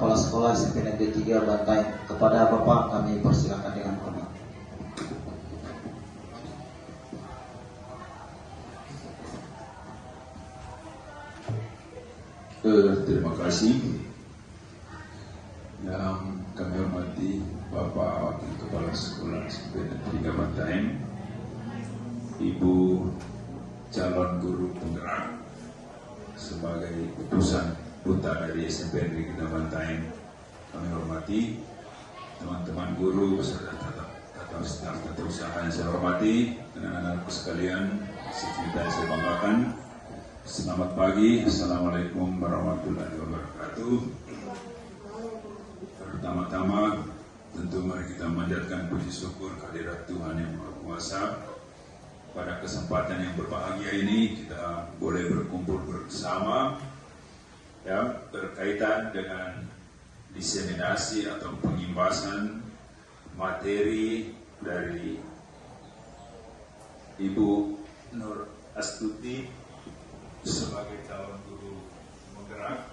Kepala Sekolah SMP Negeri 3 Bantaeng. Kepada Bapak kami persilakan dengan hormat. Terima kasih. Yang kami hormati Bapak Wakil Kepala Sekolah SMP Negeri 3 Bantaeng, Ibu calon guru penggerak sebagai utusan duta dari SMP Negeri 3 Bantaeng. Kami hormati teman-teman guru beserta staf tata usaha yang saya hormati, dan anak-anakku sekalian, secinta yang saya banggakan. Selamat pagi, Assalamualaikum warahmatullahi wabarakatuh. Pertama-tama, tentu mari kita memanjatkan puji syukur kehadirat Tuhan Yang Maha Kuasa. Pada kesempatan yang berbahagia ini, kita boleh berkumpul bersama ya, berkaitan dengan diseminasi atau pengimbasan materi dari Ibu Nur Astuti sebagai calon guru penggerak,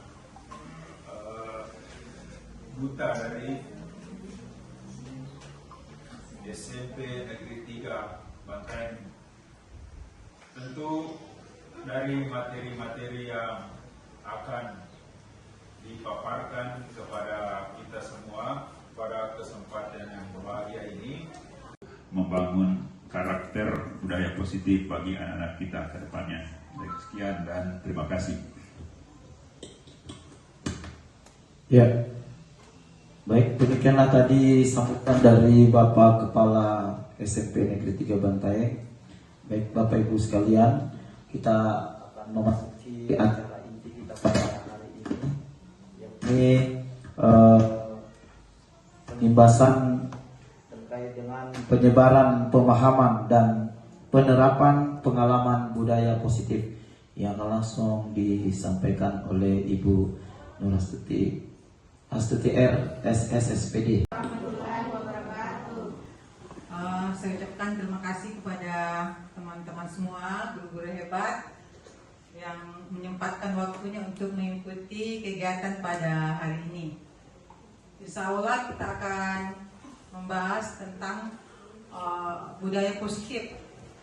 duta dari SMP Negeri 3 Bantaeng. Tentu dari materi-materi yang akan dipaparkan kepada kita semua pada kesempatan yang berbahagia ini, membangun karakter budaya positif bagi anak-anak kita ke depannya. Sekian dan terima kasih. Ya, baik, demikianlah tadi sambutan dari Bapak Kepala SMP Negeri 3 Bantaeng. Baik Bapak Ibu sekalian, kita akan memasuki acara inti kita pada hari ini, yakni pengimbasan terkait dengan penyebaran pemahaman dan penerapan pengalaman budaya positif yang langsung disampaikan oleh Ibu Nur Astuti R. SSSPD. Saya ucapkan terima kasih kepada teman-teman semua, guru-guru hebat yang menyempatkan waktunya untuk mengikuti kegiatan pada hari ini. Insya Allah kita akan membahas tentang budaya positif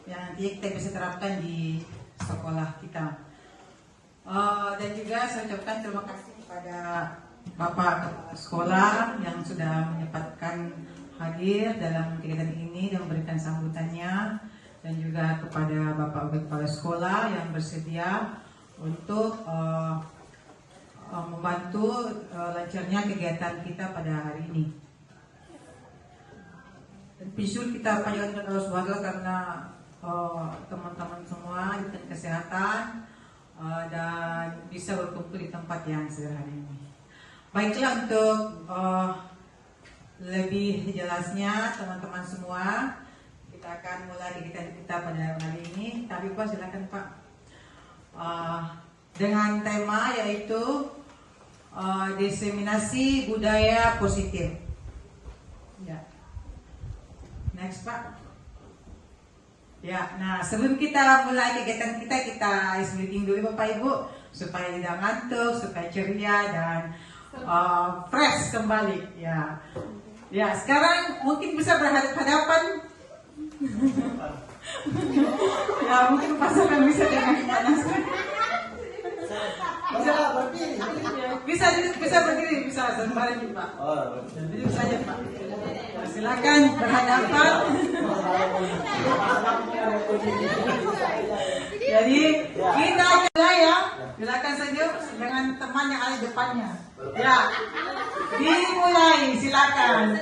yang nanti kita bisa terapkan di sekolah kita. Dan juga saya ucapkan terima kasih kepada Bapak Kepala Sekolah yang sudah menyempatkan hadir dalam kegiatan ini dan memberikan sambutannya, dan juga kepada Bapak Kepala Sekolah yang bersedia untuk membantu lancarnya kegiatan kita pada hari ini. Dan pisur kita panjatkan Allah SWT karena teman-teman semua diberikan kesehatan dan bisa berkumpul di tempat yang sederhana ini. Baiklah, untuk lebih jelasnya teman-teman semua, kita akan mulai kegiatan kita pada hari ini. Tapi Pak, silakan Pak, dengan tema yaitu diseminasi budaya positif. Ya. Next Pak. Ya, nah sebelum kita mulai kegiatan kita isi meeting dulu Bapak Ibu, supaya tidak ngantuk, supaya ceria dan fresh kembali. Ya, ya sekarang mungkin bisa berhadapan. Ya mungkin pasangan bisa dengan panas. Bisa berdiri, bisa sembarang Pak. Jadi saja Pak. Silakan berhadapan. Jadi kita mulai ya. Silakan saja dengan teman yang ada di depannya. Ya, dimulai, silakan.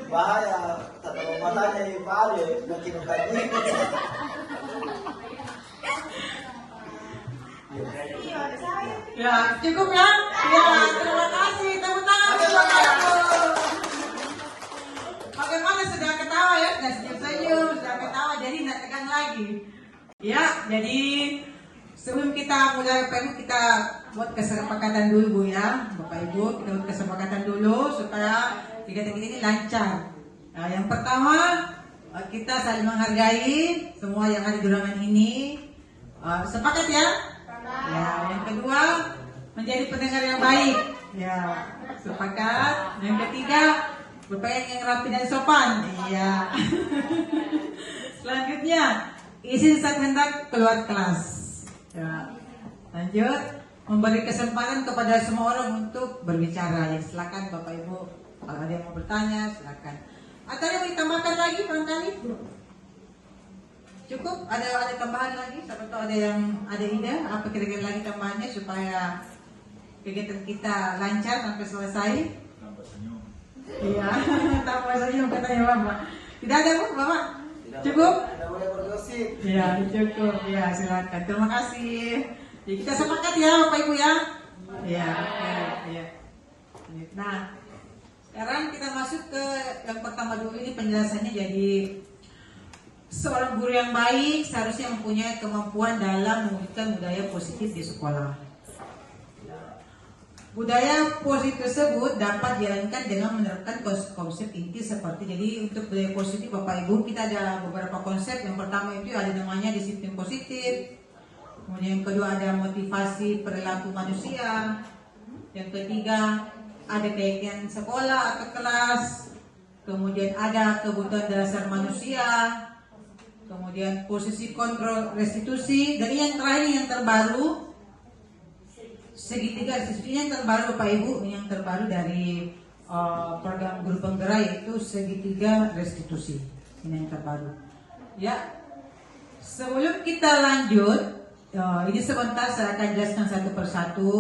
Bahaya, tatap matanya yang pade, makin tadi. Ya, cukup ya? Ya, terima kasih. Tepuk tangan untuk Bapak. Bagaimana, sudah ketawa ya? Sudah senyum-senyum, sudah ketawa, jadi tidak tegang lagi. Ya, jadi sebelum kita mulai PMU, kita buat kesepakatan dulu Bu ya, Bapak Ibu. Kita buat kesepakatan dulu supaya kegiatan kita ini lancar. Nah, yang pertama kita saling menghargai semua yang ada di ruangan ini. Sepakat ya? Ya. Yang kedua, menjadi pendengar yang baik. Ya, sepakat. Yang ketiga, berpakaian yang rapi dan sopan. Iya. Selanjutnya, izin saat hendak keluar kelas. Ya. Lanjut, memberi kesempatan kepada semua orang untuk berbicara. Ya, silakan Bapak Ibu, kalau ada yang mau bertanya, silakan. Atau yang mau ditambahkan lagi barangkali? Cukup? Ada tambahan lagi? Siapa tahu ada yang ada ide apa kira-kira lagi tambahannya supaya kegiatan kita lancar sampai selesai? Tambah senyum. Iya, tambah senyum katanya Bapak. Tidak ada Bapak? Cukup? Tidak boleh bergosip. Iya, cukup. Ya, silakan. Terima kasih. Ya, kita sepakat ya Bapak Ibu ya. Iya, iya. Nah, sekarang kita masuk ke yang pertama dulu, ini penjelasannya. Jadi seorang guru yang baik seharusnya mempunyai kemampuan dalam mewujudkan budaya positif di sekolah. Budaya positif tersebut dapat dijalankan dengan menerapkan konsep inti seperti, jadi untuk budaya positif Bapak Ibu kita ada beberapa konsep. Yang pertama itu ada namanya disiplin positif, kemudian yang kedua ada motivasi perilaku manusia, yang ketiga ada keyakinan sekolah atau kelas, kemudian ada kebutuhan dasar manusia, kemudian posisi kontrol restitusi, dan yang terakhir yang terbaru segitiga restitusi. Yang terbaru Bapak Ibu, yang terbaru dari program guru penggerak yaitu segitiga restitusi. Ini yang terbaru. Ya, sebelum kita lanjut, ini sebentar saya akan jelaskan satu persatu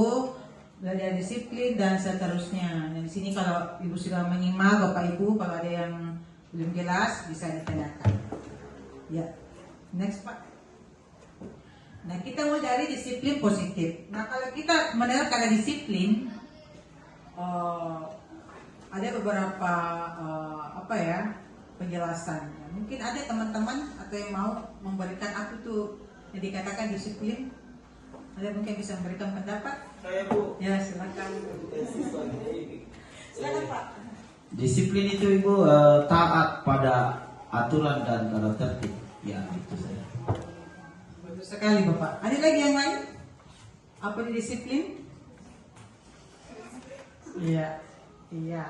dari disiplin dan seterusnya. Dan di sini kalau Ibu sudah menyimak, Bapak Ibu kalau ada yang belum jelas bisa ditanyakan. Ya, next Pak. Nah, kita mulai dari disiplin positif. Nah, kalau kita mendengar kata disiplin, ada beberapa penjelasan. Mungkin ada teman-teman atau yang mau memberikan apa itu yang dikatakan disiplin. Ada mungkin bisa memberikan pendapat? Saya Bu. Ya, silakan. Silakan Pak. Disiplin itu Ibu taat pada aturan dan tata tertib. Ya, itu saya. Betul sekali Bapak. Ada lagi yang lain? Apa itu disiplin? Iya, iya.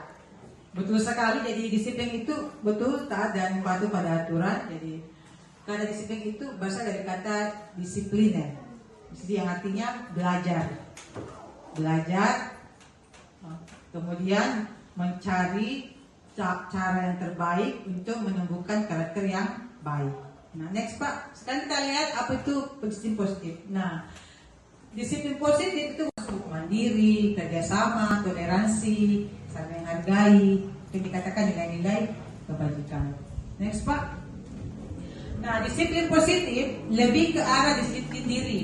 Betul sekali. Jadi disiplin itu betul taat dan patuh pada aturan. Jadi kata disiplin itu berasal dari kata disiplin ya. Jadi yang artinya belajar. Belajar, kemudian mencari cara yang terbaik untuk menumbuhkan karakter yang baik. Nah, next Pak, sekarang kita lihat apa itu disiplin positif. Nah, disiplin positif itu masuk mandiri, kerjasama, toleransi, saling menghargai, itu dikatakan nilai-nilai kebajikan. Next Pak. Nah, disiplin positif lebih ke arah disiplin diri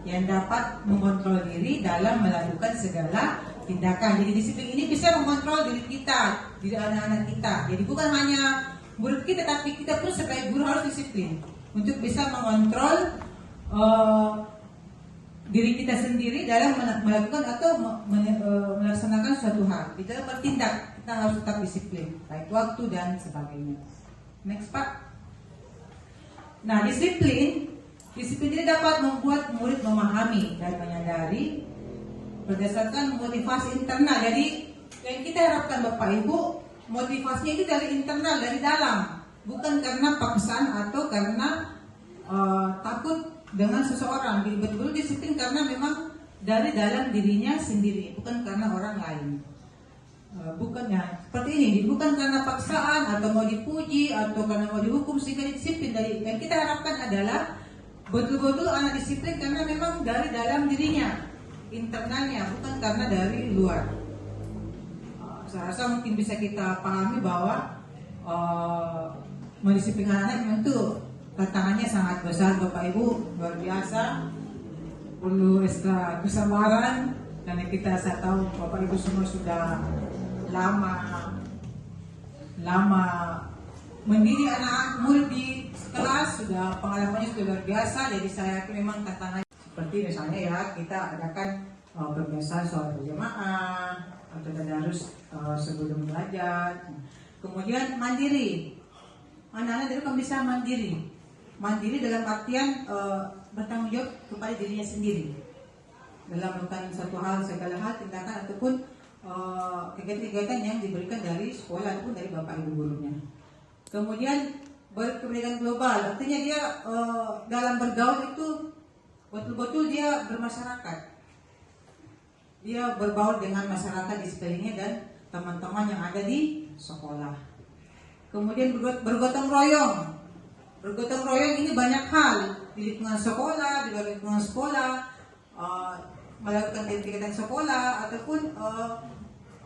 yang dapat mengontrol diri dalam melakukan segala tindakan. Jadi disiplin ini bisa mengontrol diri kita, diri anak-anak kita. Jadi bukan hanya murid kita, tapi kita pun sebagai guru harus disiplin untuk bisa mengontrol diri kita sendiri dalam melakukan atau melaksanakan suatu hal. Di dalam bertindak kita harus tetap disiplin, baik waktu dan sebagainya. Next Pak. Nah, disiplin ini dapat membuat murid memahami dan menyadari berdasarkan motivasi internal. Jadi yang kita harapkan Bapak Ibu, motivasinya itu dari internal, dari dalam, bukan karena paksaan atau karena takut dengan seseorang. Jadi betul-betul disiplin karena memang dari dalam dirinya sendiri, bukan karena orang lain. Bukannya seperti ini, bukan karena paksaan atau mau dipuji atau karena mau dihukum sehingga disiplin. Dari yang kita harapkan adalah betul-betul anak disiplin karena memang dari dalam dirinya, internalnya, bukan karena dari luar. Saya rasa mungkin bisa kita pahami bahwa mendisiplinkan anak memang itu tantangannya sangat besar Bapak Ibu, luar biasa. Perlu ekstra kesabaran karena saya tahu Bapak Ibu semua sudah lama mendidik anak-anak murid di kelas, sudah pengalamannya sudah luar biasa. Jadi saya yakin memang tantangan seperti misalnya ya kita adakan kebiasaan soal berjamaah, atau tadarus sebelum belajar. Kemudian mandiri, anak-anak itu kan bisa mandiri dalam artian bertanggung jawab kepada dirinya sendiri dalam melakukan satu hal, segala hal, tindakan ataupun kegiatan-kegiatan yang diberikan dari sekolah ataupun dari bapak ibu gurunya. Kemudian berkepentingan global, artinya dia dalam bergaul itu betul-betul dia bermasyarakat, dia berbaur dengan masyarakat di sekelilingnya dan teman-teman yang ada di sekolah. Kemudian bergotong royong ini banyak hal di lingkungan sekolah, di luar lingkungan sekolah, melakukan kegiatan sekolah ataupun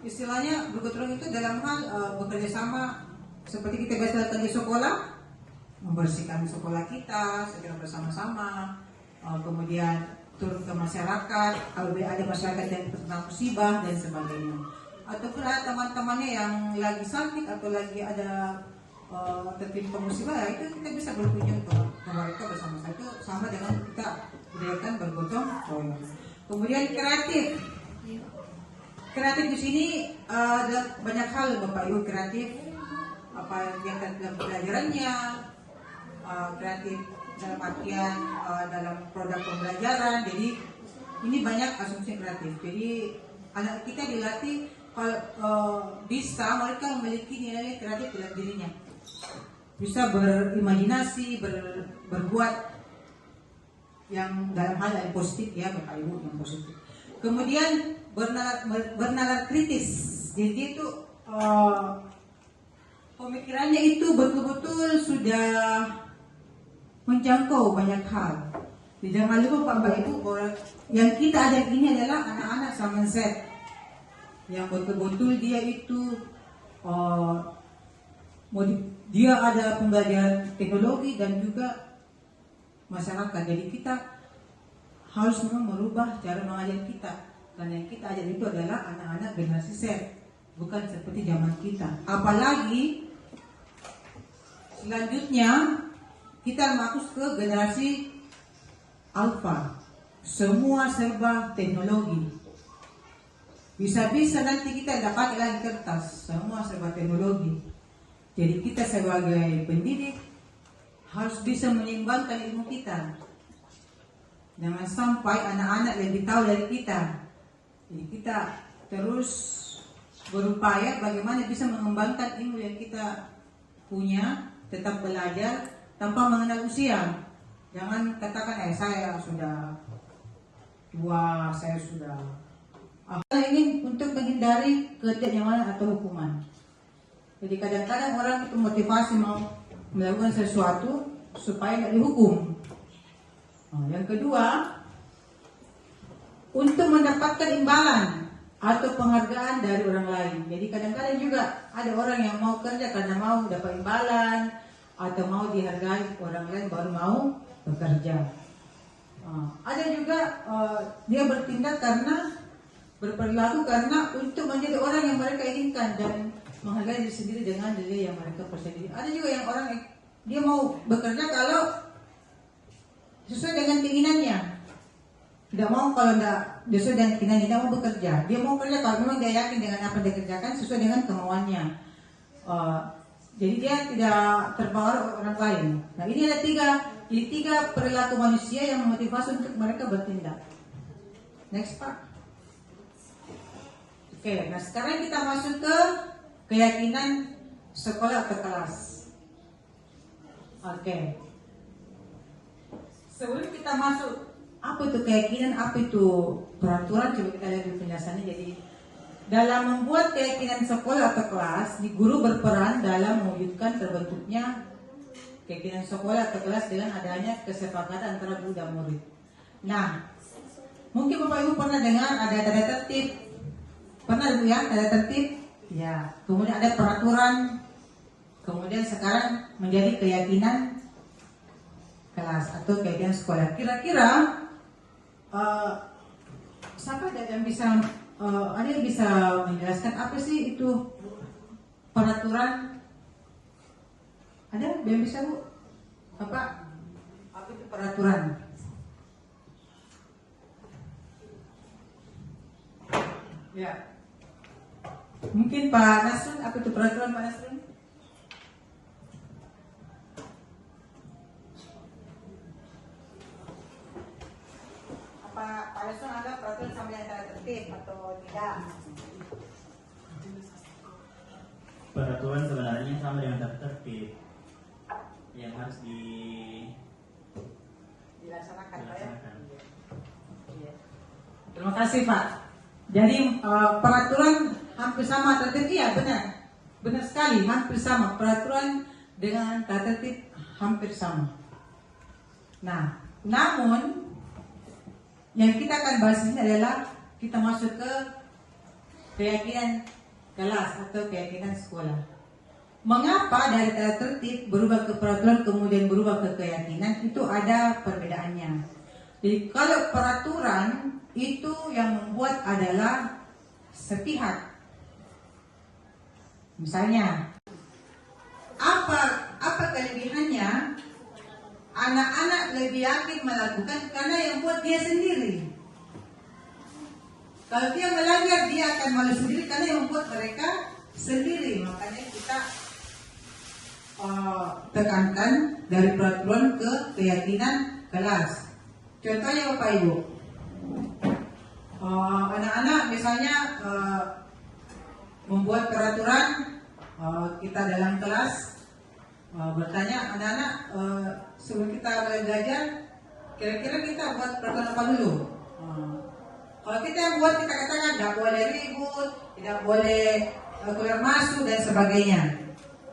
istilahnya bergotong royong itu dalam hal bekerja sama seperti kita biasa lakukan di sekolah, membersihkan sekolah kita secara bersama-sama, kemudian turun ke masyarakat, kalau ada masyarakat yang terkena musibah dan sebagainya. Ataupun ada teman-temannya yang lagi sakit atau lagi ada tertimpa musibah, ya itu kita bisa berkunjung ke mereka bersama-sama. Itu sama dengan kita budayakan bergotong royong. Kemudian kreatif di sini ada banyak hal Bapak Ibu. Kreatif apa yang dalam pelajarannya, kreatif dalam artian dalam produk pembelajaran. Jadi ini banyak asumsi kreatif. Jadi anak kita dilatih kalau bisa mereka memiliki nilai kreatif dalam dirinya, bisa berimajinasi, berbuat yang dalam hal yang positif ya Bapak Ibu, yang positif. Kemudian bernalar kritis, jadi itu pemikirannya itu betul-betul sudah menjangkau banyak hal. Jangan lupa Bapak Ibu bahwa yang kita ajak ini adalah anak-anak Saman Z yang betul-betul dia itu dia ada pembelajaran teknologi dan juga masyarakat. Jadi kita harus memang merubah cara mengajar kita, karena yang kita ajar itu adalah anak-anak generasi Z, bukan seperti zaman kita. Apalagi selanjutnya kita masuk ke generasi Alpha, semua serba teknologi. Bisa-bisa nanti kita dapat lagi kertas, semua serba teknologi. Jadi kita sebagai pendidik harus bisa menyeimbangkan ilmu kita. Jangan sampai anak-anak lebih tahu dari kita. Jadi kita terus berupaya bagaimana bisa mengembangkan ilmu yang kita punya, tetap belajar tanpa mengenal usia. Jangan katakan saya sudah tua, saya sudah. Hal ini untuk menghindari ketidaknyamanan atau hukuman. Jadi kadang-kadang orang itu motivasi mau melakukan sesuatu supaya tidak dihukum. Yang kedua, untuk mendapatkan imbalan atau penghargaan dari orang lain. Jadi kadang-kadang juga ada orang yang mau kerja karena mau dapat imbalan atau mau dihargai orang lain baru mau bekerja. Ada juga dia bertindak karena berperilaku karena untuk menjadi orang yang mereka inginkan dan menghargai diri sendiri dengan diri yang mereka percaya. Ada juga yang orang dia mau bekerja kalau sesuai dengan keinginannya, tidak mau kalau tidak sesuai dengan keinginannya, tidak mau bekerja. Dia mau kerja kalau memang dia yakin dengan apa yang dia kerjakan sesuai dengan kemauannya. Jadi dia tidak terpengaruh orang lain. Nah ini ada tiga perilaku manusia yang memotivasi untuk mereka bertindak. Next Pak. Oke, nah sekarang kita masuk ke keyakinan sekolah atau kelas. Oke. Sebelum kita masuk, apa itu keyakinan, apa itu peraturan, coba kita lihat di penjelasannya. Jadi dalam membuat keyakinan sekolah atau kelas, guru berperan dalam mewujudkan terbentuknya keyakinan sekolah atau kelas dengan adanya kesepakatan antara guru dan murid. Nah, mungkin Bapak Ibu pernah dengar ada tanda tertib. Pernah Bu ya, tanda tertib? Ya. Kemudian ada peraturan. Kemudian sekarang menjadi keyakinan kelas atau keyakinan sekolah. Kira-kira siapa ada yang bisa menjelaskan apa sih itu peraturan? Ada yang bisa Bu? Apa itu peraturan? Ya. Mungkin Pak Nasrun, apa itu peraturan Pak Nasrun? Apa Pak Nasrun ada peraturan sama yang tanda tertib atau tidak? Peraturan sebenarnya sama dengan tata tertib yang harus Dilaksanakan Pak ya? dilaksanakan. Iya. Terima kasih Pak. Jadi peraturan hampir sama tata tertib, iya benar sekali, hampir sama peraturan dengan tata tertib hampir sama. Nah, namun yang kita akan bahas ini adalah kita masuk ke keyakinan kelas atau keyakinan sekolah. Mengapa dari tata tertib berubah ke peraturan kemudian berubah ke keyakinan? Itu ada perbedaannya. Jadi kalau peraturan itu yang membuat adalah sepihak. Misalnya, apa kelebihannya? Anak-anak lebih yakin melakukan karena yang buat dia sendiri. Kalau dia melanggar, dia akan malu sendiri karena yang buat mereka sendiri. Makanya kita tekankan dari peraturan ke keyakinan kelas. Contohnya Bapak Ibu, anak-anak misalnya membuat peraturan, kita dalam kelas bertanya anak-anak, sebelum kita mulai belajar, kira-kira kita buat peraturan apa dulu? Kalau kita yang buat, kita katakan tidak boleh ribut, tidak boleh keluar masuk dan sebagainya.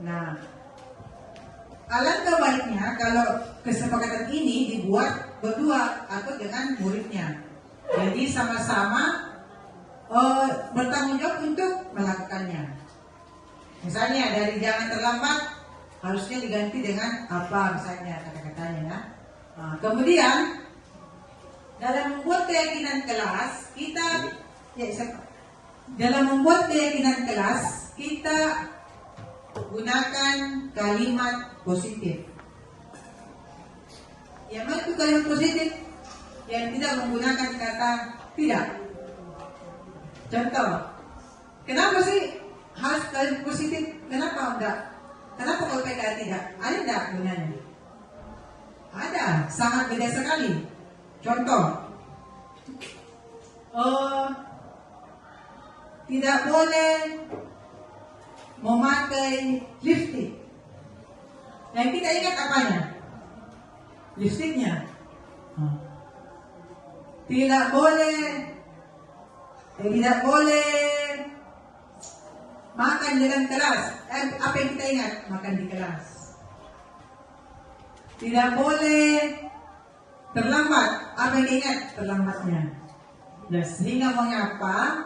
Nah, alangkah baiknya kalau kesepakatan ini dibuat berdua atau dengan muridnya. Jadi sama-sama bertanggung jawab untuk melakukannya. Misalnya dari jangan terlambat harusnya diganti dengan apa misalnya kata-katanya. Ya. Nah, kemudian dalam membuat keyakinan kelas kita gunakan kalimat positif. Yang mana itu kalimat positif? Yang tidak menggunakan kata tidak. Contoh, kenapa sih harus kalimat positif? Kenapa enggak? Kenapa kalau kata tidak? Ada enggak gunanya? Ada, sangat beda sekali. Contoh, tidak boleh memakai lipstik. Yang kita ingat apanya? Lipstiknya. Tidak boleh makan dalam kelas. Apa yang kita ingat? Makan di kelas. Tidak boleh terlambat. Apa yang diingat? Terlambatnya. Nah, sehingga mengapa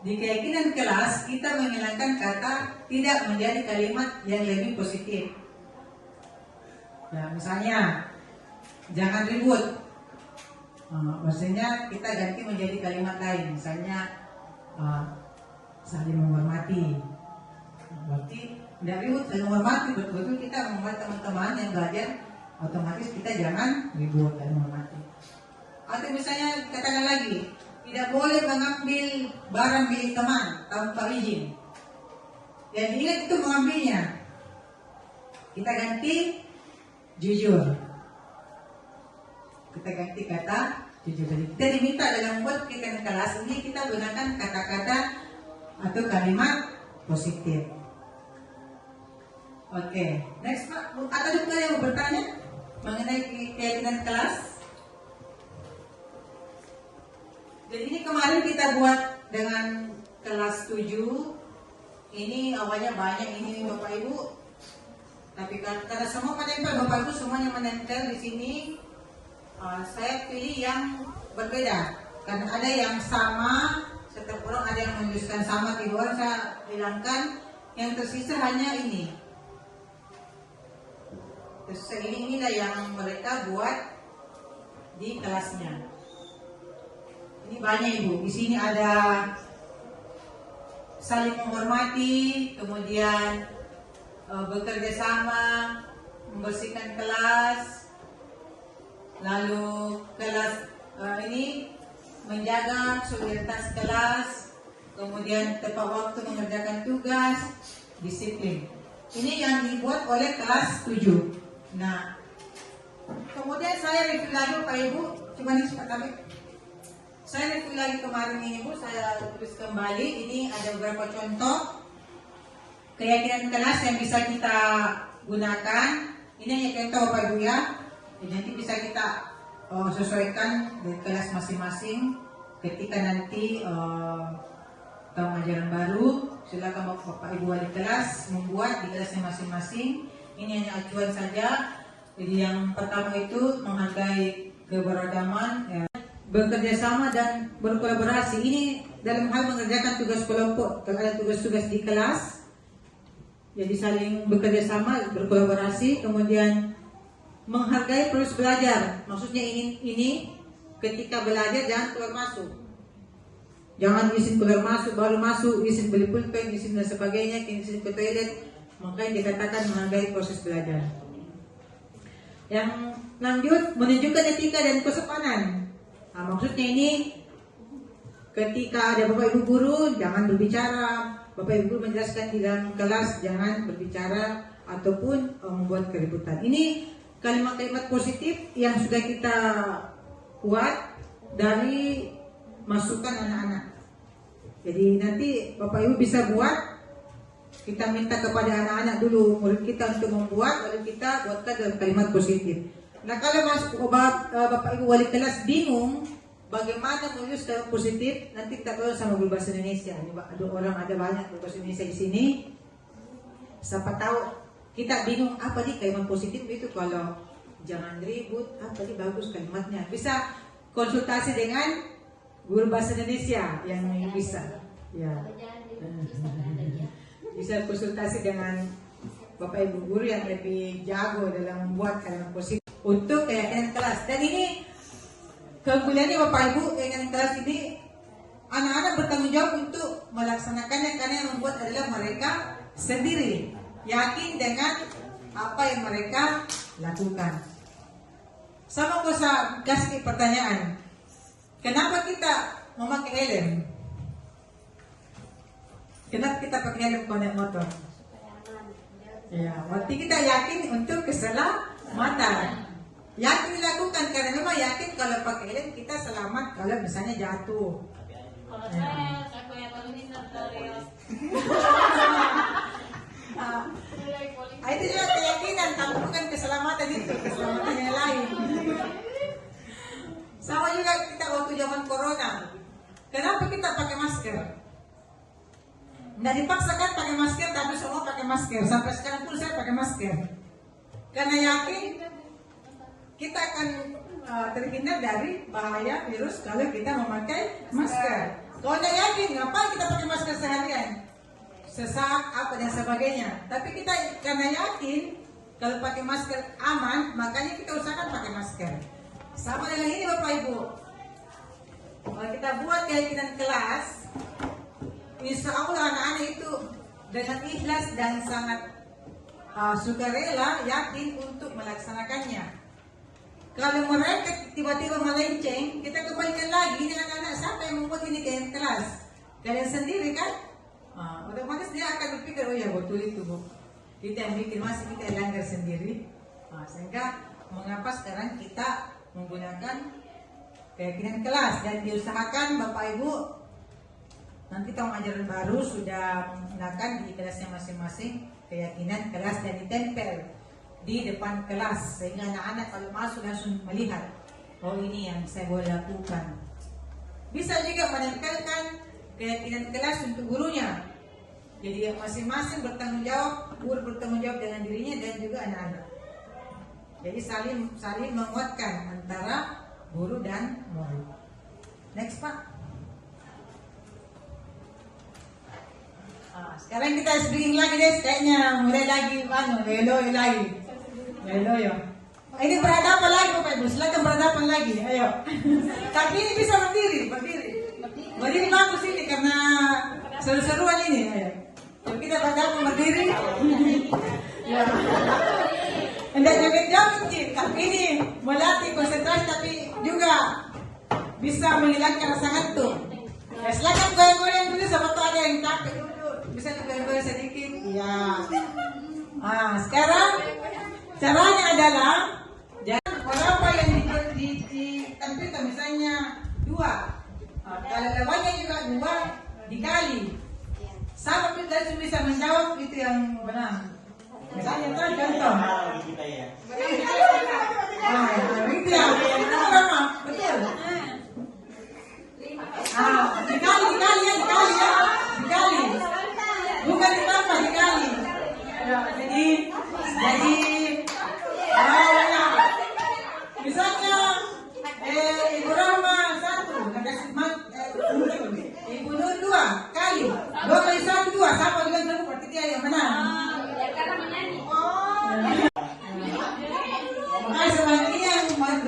di keyakinan kelas kita menghilangkan kata tidak menjadi kalimat yang lebih positif. Nah, misalnya jangan ribut. Maksudnya kita ganti menjadi kalimat lain. Misalnya saling menghormati. Berarti tidak ribut, saling menghormati. Betul-betul kita membuat teman-teman yang belajar, otomatis kita jangan ribut dan menghormati. Atau misalnya katakan lagi, tidak boleh mengambil barang milik teman tanpa izin. Yang diingat itu mengambilnya. Kita ganti jujur. Kita ganti kata jujur. Jadi kita diminta dalam buat kita kelas ini kita gunakan kata-kata atau kalimat positif. Oke, next Pak. Ada juga yang mau bertanya mengenai keyakinan kelas? Jadi ini kemarin kita buat dengan kelas 7. Ini awalnya banyak ini Bapak Ibu. Tapi karena semua menempel Bapak Ibu semuanya menempel di sini, saya pilih yang berbeda. Karena ada yang sama, setiap orang ada yang menuliskan sama di luar, saya hilangkan. Yang tersisa hanya ini. Terus inilah yang mereka buat di kelasnya. Ini banyak Ibu. Di sini ada saling menghormati, kemudian bekerja sama, membersihkan kelas, lalu kelas ini menjaga solidaritas kelas, kemudian tepat waktu mengerjakan tugas, disiplin. Ini yang dibuat oleh kelas 7. Nah, kemudian saya review lagi Pak Ibu, coba nih cepat kami. Saya review lagi kemarin ini Bu, saya tulis kembali. Ini ada beberapa contoh keyakinan kelas yang bisa kita gunakan. Ini hanya contoh Bapak Ibu ya. Jadi nanti bisa kita sesuaikan dari kelas masing-masing. Ketika nanti tahun ajaran baru, silakan Bapak Ibu wali kelas membuat di kelasnya masing-masing. Ini hanya acuan saja. Jadi yang pertama itu menghargai keberagaman, ya. Bekerja sama dan berkolaborasi. Ini dalam hal mengerjakan tugas kelompok. Kalau ada tugas-tugas di kelas, jadi saling bekerja sama, berkolaborasi. Kemudian menghargai proses belajar. Maksudnya ini ketika belajar jangan keluar masuk. Jangan izin keluar masuk, baru masuk, izin beli pulpen, izin dan sebagainya, izin ke toilet. Makanya dikatakan menghargai proses belajar. Yang lanjut, menunjukkan etika dan kesopanan. Nah, maksudnya ini ketika ada Bapak Ibu guru, jangan berbicara. Bapak Ibu guru menjelaskan di dalam kelas, jangan berbicara ataupun membuat keributan. Ini kalimat-kalimat positif yang sudah kita buat dari masukan anak-anak. Jadi nanti Bapak Ibu bisa buat. Kita minta kepada anak-anak dulu, murid kita untuk membuat, lalu kita buatkan dalam kalimat positif. Nah kalau Bapak Ibu wali kelas bingung bagaimana menulis kalimat positif, nanti kita tahu sama guru bahasa Indonesia. Ada banyak guru bahasa Indonesia di sini. Siapa tahu kita bingung apa nih kalimat positif itu, kalau jangan ribut, apa nih bagus kalimatnya. Bisa konsultasi dengan guru bahasa Indonesia yang bisa. Ya. Bisa konsultasi dengan Bapak Ibu guru yang lebih jago dalam membuat kalimat positif untuk keyakinan kelas. Dan ini keunggulannya Bapak Ibu, keyakinan kelas ini anak-anak bertanggung jawab untuk melaksanakannya, karena yang membuat adalah mereka sendiri, yakin dengan apa yang mereka lakukan. Sama usah kasih pertanyaan, kenapa kita memakai helm? Kenapa kita pakai helm kalau naik motor? Ya, berarti kita yakin untuk keselamatan. Yakin dilakukan karena memang yakin kalau pakai helm kita selamat kalau misalnya jatuh. Kalau saya punya polisi notarial. Itu juga keyakinan, tapi bukan keselamatan itu, keselamatan yang lain. Sama juga kita waktu zaman corona. Kenapa kita pakai masker? Nggak dipaksakan pakai masker, tapi semua pakai masker. Sampai sekarang pun saya pakai masker. Karena yakin kita akan terhindar dari bahaya virus kalau kita memakai masker. Kalau nggak yakin, ngapain kita pakai masker seharian? Sesak, apa dan sebagainya. Tapi kita karena yakin kalau pakai masker aman, makanya kita usahakan pakai masker. Sama dengan ini Bapak Ibu. Kalau kita buat keyakinan kelas, insya Allah anak-anak itu dengan ikhlas dan sangat sukarela, yakin untuk melaksanakannya. Kalau mereka tiba-tiba melenceng, kita kembalikan lagi, ini anak-anak siapa yang membuat ini keyakinan kelas? Kalian sendiri kan? Otomatis dia akan berpikir, oh ya betul itu Bu. Kita yang bikin masih kita yang langgar sendiri. Sehingga mengapa sekarang kita menggunakan keyakinan kelas, dan diusahakan Bapak Ibu nanti tahun ajaran baru sudah menggunakan di kelasnya masing-masing keyakinan kelas dan ditempel di depan kelas, sehingga anak-anak kalau masuk langsung melihat, oh ini yang saya boleh lakukan. Bisa juga menempelkan keyakinan kelas untuk gurunya. Jadi masing-masing bertanggung jawab, guru bertanggung jawab dengan dirinya dan juga anak-anak. Jadi saling menguatkan antara guru dan murid. Next Pak. Sekarang kita speaking lagi deh, kayaknya mulai lagi hello lagi. Hello ya. Ini berhadapan lagi Bapak Ibu, silakan berhadapan lagi, ayo. Tapi ini bisa berdiri. Berdiri bagus ini karena seru-seruan ini, ayo. Jadi kita berhadapan berdiri. Ya. Tidak joget-joget Cik, tapi ini melatih konsentrasi, tapi juga bisa menghilangkan rasa ngantuk. Ya, silakan goyang-goyang dulu, sama tuh ada yang capek dulu. Bisa goyang-goyang sedikit. Ya. Nah, sekarang caranya adalah jangan berapa yang ditampilkan, misalnya 2. Kalau lawannya juga 2 dikali. Sama kita bisa menjawab itu yang benar. Misalnya kan contoh. Kita ya. Itu yang pertama, betul. Dikali ya. Dikali. Bukan ditambah, dikali. Jadi misalnya Ibu Rama 1, Ibu Nur 2 kali. 2 kali 1 2 sama dengan kamu, berarti dia yang menang. Ya karena menyanyi. Makanya semuanya ini yang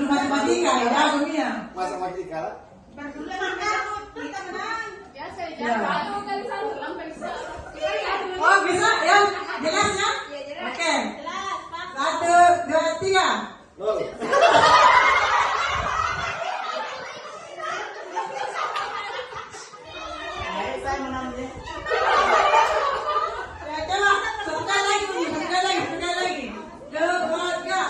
matematika ya, dunia. Matematika. Biasa ya. 1 kali 1 sampai bisa. Oh bisa ya, jelas ya? Oke. 1 2 3. Saya menang deh. Ya coba, sekali lagi. 2 3.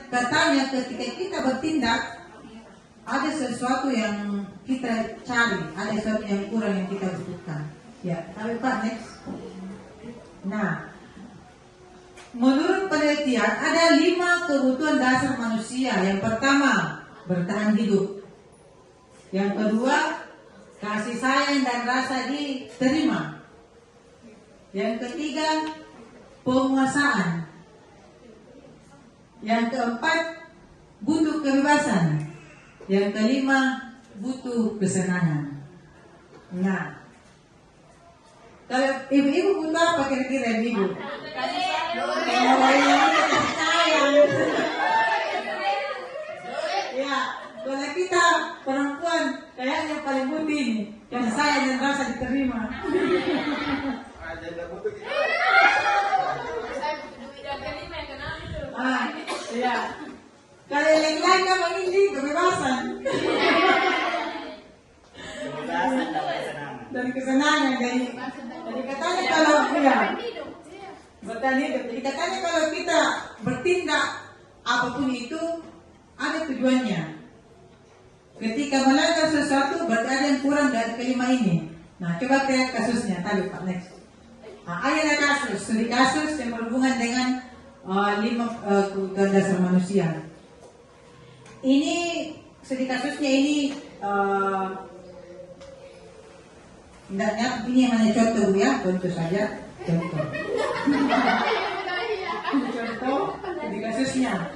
Katanya ketika kita bertindak ada sesuatu yang kita cari, ada sesuatu yang kurang yang kita butuhkan. Ya, tapi Pak next. Nah, menurut penelitian ada 5 kebutuhan dasar manusia. Yang pertama, bertahan hidup. Yang kedua, kasih sayang dan rasa diterima. Yang ketiga, penguasaan. Yang keempat, butuh kebebasan. Yang kelima, butuh kesenangan. Nah, kalau ibu-ibu butuh apa kira-kira ibu? Ya, kalau kita perempuan kayaknya paling butuh ini, kasih sayang dan rasa diterima. Ya. Kalau yang lain kan ini kebebasan. Dan kesenangan. Jadi katanya kalau bertahan hidup. Jadi katanya kalau kita bertindak apapun itu ada tujuannya. Ketika melanggar sesuatu berarti ada yang kurang dari kelima ini. Nah, coba lihat kasusnya tadi Pak next. Nah, ada kasus, studi kasus yang berhubungan dengan 5 kebutuhan dasar manusia. Ini studi kasusnya ini ini yang hanya contoh ya, contoh saja, contoh. Contoh studi kasusnya.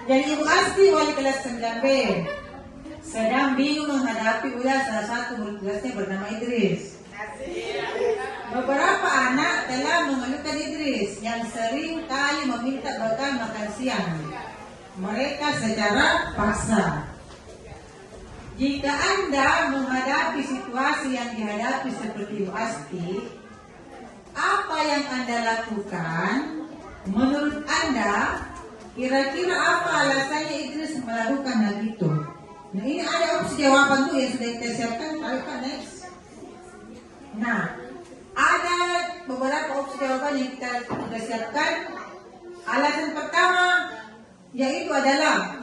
Jadi Ibu Asti wali kelas 9B sedang bingung menghadapi ulas salah satu murid kelasnya bernama Idris. Beberapa anak telah mengeluhkan Idris yang sering kali meminta bekal makan siang mereka secara paksa. Jika Anda menghadapi situasi yang dihadapi seperti Ibu Asti, apa yang Anda lakukan? Menurut Anda, kira-kira apa alasannya Idris melakukan hal itu? Nah, ini ada opsi jawaban tuh yang sudah kita siapkan. Tahu kan next? Nah, ada beberapa opsi jawaban yang kita sudah siapkan. Alasan pertama yaitu adalah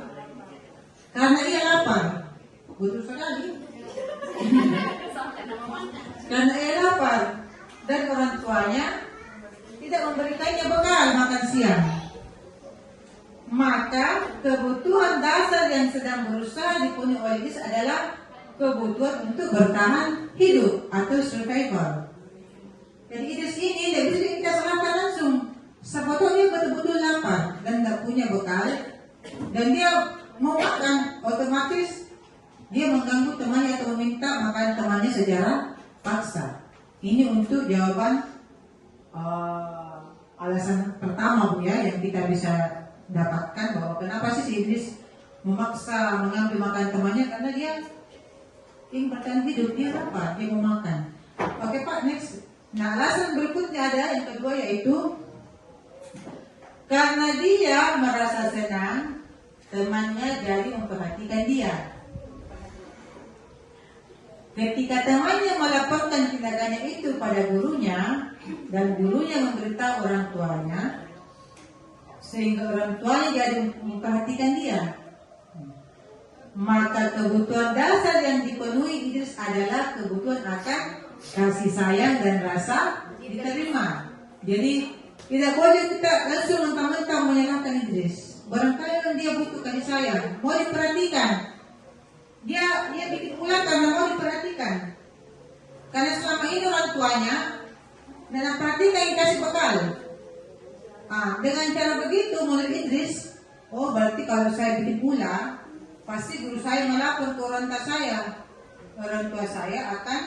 karena ia lapar. Betul sekali. Karena ia lapar dan orang tuanya tidak memberikannya bekal makan siang. Maka kebutuhan dasar yang sedang berusaha dipenuhi oleh Idris adalah kebutuhan untuk bertahan hidup atau survival. Jadi Idris ini tidak bisa kita serahkan langsung. Sebetulnya betul-betul lapar dan tidak punya bekal, dan dia mau makan, otomatis dia mengganggu temannya atau meminta makan temannya secara paksa. Ini untuk jawaban alasan pertama Bu ya yang kita bisa dapatkan bahwa kenapa sih si Idris memaksa mengambil makan temannya, karena dia ingin bertahan hidup, dia lapar, dia mau makan. Oke Pak, next. Nah alasan berikutnya ada yang kedua, yaitu karena dia merasa senang temannya jadi memperhatikan dia. Ketika temannya melaporkan tindakannya itu pada gurunya dan gurunya memberitahu orang tuanya, sehingga orang tuanya jadi memperhatikan dia, maka kebutuhan dasar yang dipenuhi Idris adalah kebutuhan akan kasih sayang dan rasa diterima. Jadi tidak boleh kita langsung mentah-mentah menyenangkan Idris. Barangkali dia butuh kasih sayang, mau diperhatikan. Dia bikin ulah karena mau diperhatikan. Karena selama ini orang tuanya dan perhatikan yang kasih bekal. Dengan cara begitu menurut Idris, oh berarti kalau saya bikin ulah, pasti guru saya melapor ke orang tua saya. Orang tua saya akan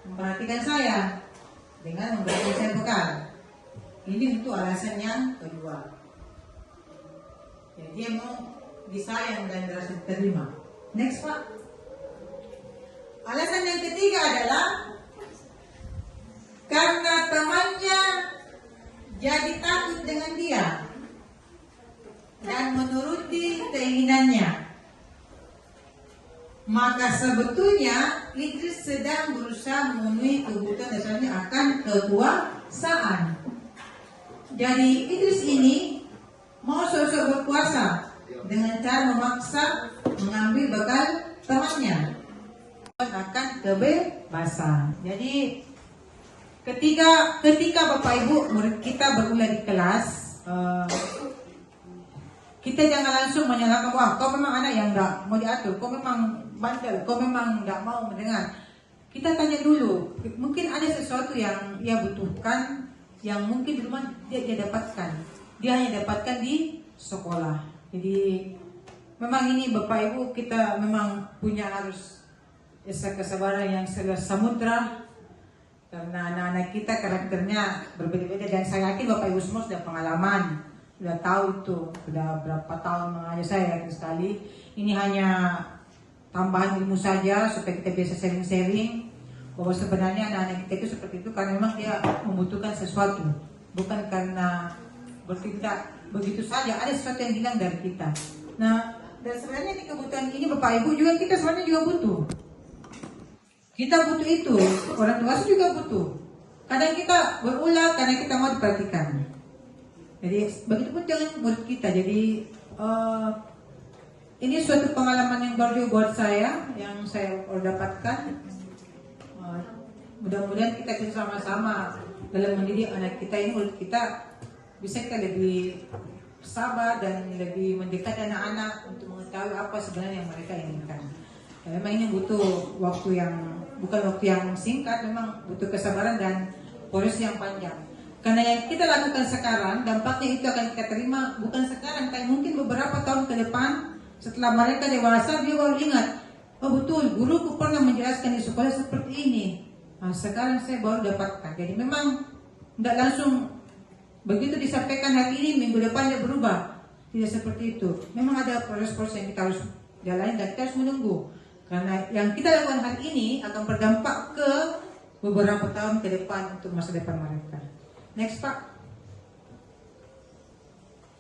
memperhatikan saya dengan memberikan saya bekal. Ini untuk alasan yang kedua. Ya, dia mau disayang dan merasa diterima. Next Pak. Alasan yang ketiga adalah karena temannya jadi takut dengan dia dan menuruti keinginannya. Maka sebetulnya Idris sedang berusaha memenuhi kebutuhan dasarnya akan kekuasaan. Jadi Idris ini mau sosok berkuasa dengan cara memaksa mengambil bekal temannya akan kebebasan. Jadi ketika Bapak Ibu murid kita berulah di kelas, kita jangan langsung menyalahkan, wah kau memang anak yang enggak mau diatur, kau memang bandel, kau memang enggak mau mendengar. Kita tanya dulu, mungkin ada sesuatu yang ia butuhkan yang mungkin di rumah dia dapatkan, dia hanya dapatkan di sekolah. Jadi memang ini Bapak Ibu, kita memang punya harus kesabaran yang seluas samudra, karena anak-anak kita karakternya berbeda-beda, dan saya yakin Bapak Ibu semua sudah pengalaman, sudah tahu itu, sudah berapa tahun mengajar saya yakin sekali. Ini hanya tambahan ilmu saja supaya kita bisa sharing-sharing bahwa sebenarnya anak-anak kita itu seperti itu karena memang dia membutuhkan sesuatu, bukan karena bertindak begitu saja, ada sesuatu yang hilang dari kita. Nah, dan sebenarnya di kebutuhan ini Bapak Ibu juga kita sebenarnya juga butuh. Kita butuh itu, orang dewasa juga butuh. Kadang kita berulah karena kita mau diperhatikan. Jadi begitu pun jangan buat kita. Jadi ini suatu pengalaman yang baru buat saya, yang saya dapatkan. Mudah-mudahan kita bisa sama-sama dalam mendidik anak kita ini, murid kita bisa kita lebih sabar dan lebih mendekat anak-anak untuk mengetahui apa sebenarnya yang mereka inginkan. Memang ini butuh waktu yang bukan waktu yang singkat, memang butuh kesabaran dan proses yang panjang. Karena yang kita lakukan sekarang, dampaknya itu akan kita terima bukan sekarang, tapi mungkin beberapa tahun ke depan setelah mereka dewasa dia baru ingat, oh betul, guruku pernah menjelaskan di sekolah seperti ini. Nah, sekarang saya baru dapatkan. Jadi memang tidak langsung begitu disampaikan hari ini, minggu depan dia berubah. Tidak seperti itu. Memang ada proses-proses yang kita harus jalani dan kita harus menunggu. Karena yang kita lakukan hari ini akan berdampak ke beberapa tahun ke depan untuk masa depan mereka. Next Pak.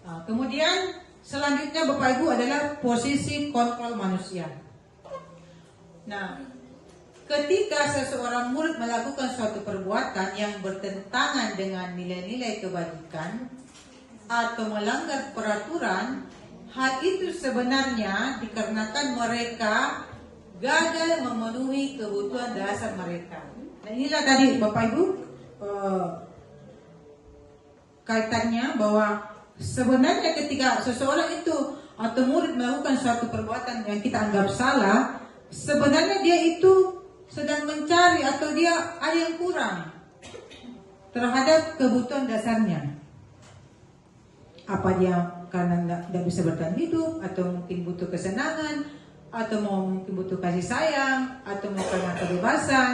Nah, kemudian selanjutnya Bapak Ibu adalah posisi kontrol manusia. Nah, ketika seseorang murid melakukan suatu perbuatan yang bertentangan dengan nilai-nilai kebajikan atau melanggar peraturan, hal itu sebenarnya dikarenakan mereka gagal memenuhi kebutuhan dasar mereka. Nah, inilah tadi Bapak Ibu kaitannya bahwa sebenarnya ketika seseorang itu atau murid melakukan suatu perbuatan yang kita anggap salah, sebenarnya dia itu sedang mencari atau dia ada yang kurang terhadap kebutuhan dasarnya. Apa dia karena tidak bisa bertahan hidup, atau mungkin butuh kesenangan, atau mungkin butuh kasih sayang, atau mau karena kebebasan,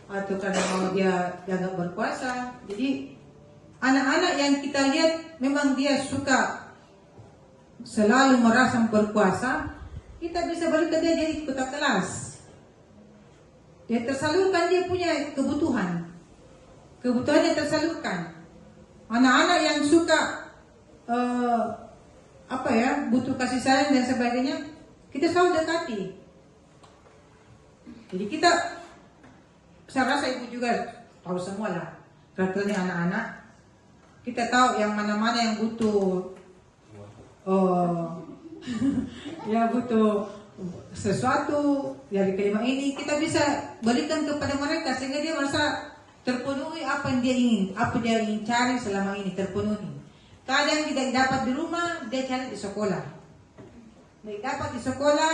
atau karena mau dia dianggap berkuasa. Jadi anak-anak yang kita lihat memang dia suka selalu merasa berkuasa, kita bisa berikan dia jadi ketua kelas. Dia tersalurkan, dia punya kebutuhannya tersalurkan. Anak-anak yang suka butuh kasih sayang dan sebagainya, kita selalu dekati. Jadi kita, saya rasa ibu juga tahu semua lah peraturannya anak-anak. Kita tahu yang mana-mana yang butuh ya butuh sesuatu dari kelima ini, kita bisa berikan kepada mereka sehingga dia merasa terpenuhi apa yang dia ingin, apa dia ingin cari selama ini terpenuhi. Kadang tidak dapat di rumah, dia cari di sekolah. Tidak dapat di sekolah,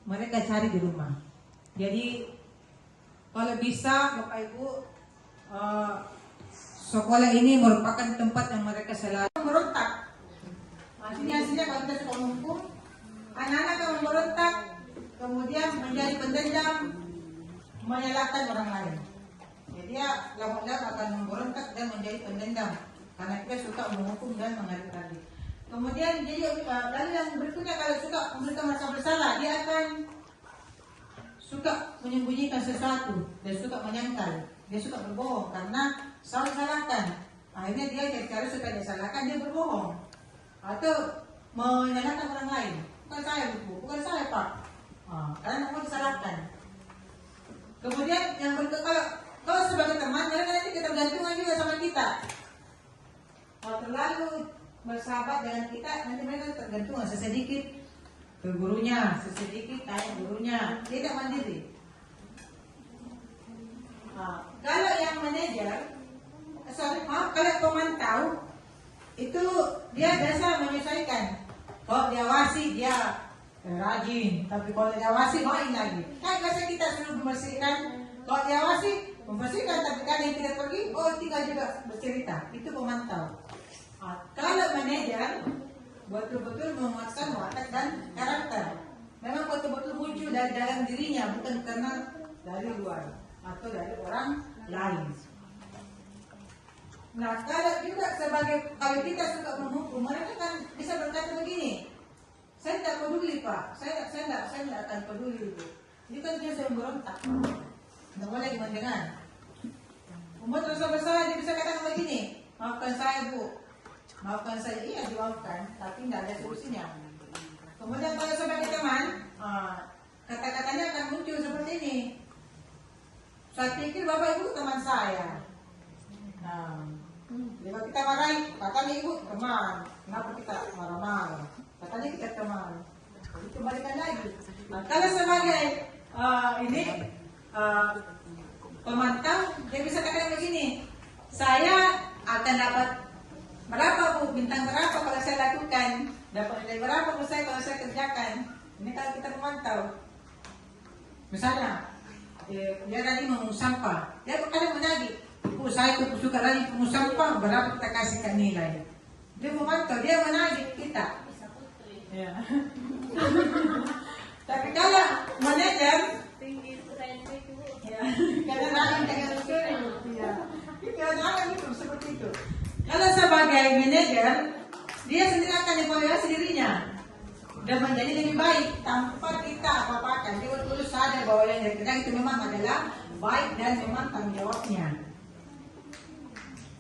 mereka cari di rumah. Jadi kalau bisa Bapak Ibu, sekolah ini merupakan tempat yang mereka selalu merontak. Hasilnya kalau kita suka menghukum, anak-anak akan memberontak, kemudian menjadi pendendam, menyalahkan orang lain. Jadi dia lama-lama akan memberontak dan menjadi pendendam karena kita suka menghukum dan mengadili. Kemudian jadi lalu yang berikutnya, kalau suka memberikan merasa bersalah, dia akan suka menyembunyikan sesuatu dan suka menyangkal, dia suka berbohong karena selalu salahkan. Akhirnya dia cari supaya dia salahkan, dia berbohong atau menyalahkan orang lain. Bukan saya Bu, bukan saya Pak, karena mau disalahkan. Kemudian yang berikutnya, kalau sebagai teman, mereka nanti ketergantungan juga sama kita. Kalau terlalu bersahabat dengan kita, nanti mereka tergantungan sesedikit ke gurunya, sesedikit tanya gurunya, tidak mandiri. Kalau yang manajer, kalau pemantau, itu dia biasa menyesuaikan. Kalau diawasi dia rajin, tapi kalau diawasi main lagi. Kan biasa kita suruh membersihkan, kalau diawasi membersihkan, tapi kan yang tidak pergi, tinggal juga bercerita. Itu pemantau. Kalau manajer betul-betul memuaskan watak dan karakter, memang betul-betul muncul dari dalam dirinya, bukan karena dari luar atau dari orang lain. Nah, kalau kita suka menghukum, mereka kan bisa berkata begini, saya tidak peduli Pak, saya tidak akan peduli itu. Ini kan dia sudah memberontak, tidak boleh mendengar. Umat rasa bersalah, dia bisa katakan begini, maafkan saya Bu, maafkan saya, iya dimaafkan, tapi tidak ada solusinya. Kemudian kalau sebagai teman, kata-katanya akan muncul seperti ini. Saya pikir Bapak Ibu teman saya. Kalau kita marahi, katanya Ibu teman, kenapa kita marah-marah? Katanya kita teman. Jadi kembalikan lagi. Kalau sebagai pemantau, dia bisa katakan begini, saya akan dapat berapa Bu, bintang berapa kalau saya lakukan, dapat nilai berapa Bu saya kalau saya kerjakan. Ini kalau kita memantau. Misalnya, dia tadi mengungut sampah, dia kadang menagih, Bu saya suka rajin mengungut sampah, berapa kita kasihkan nilai. Dia memantau, dia menagih kita. Ya. Tapi kalau manajer, karena rajin dengan usulnya, itu ada itu seperti itu. Kalau sebagai manajer, dia sendiri akan evaluasi dirinya dan menjadi lebih baik tanpa kita apa-apakan. Dia betul-betul sadar bahwa yang dia kerjakan itu memang adalah baik dan memang tanggung jawabnya.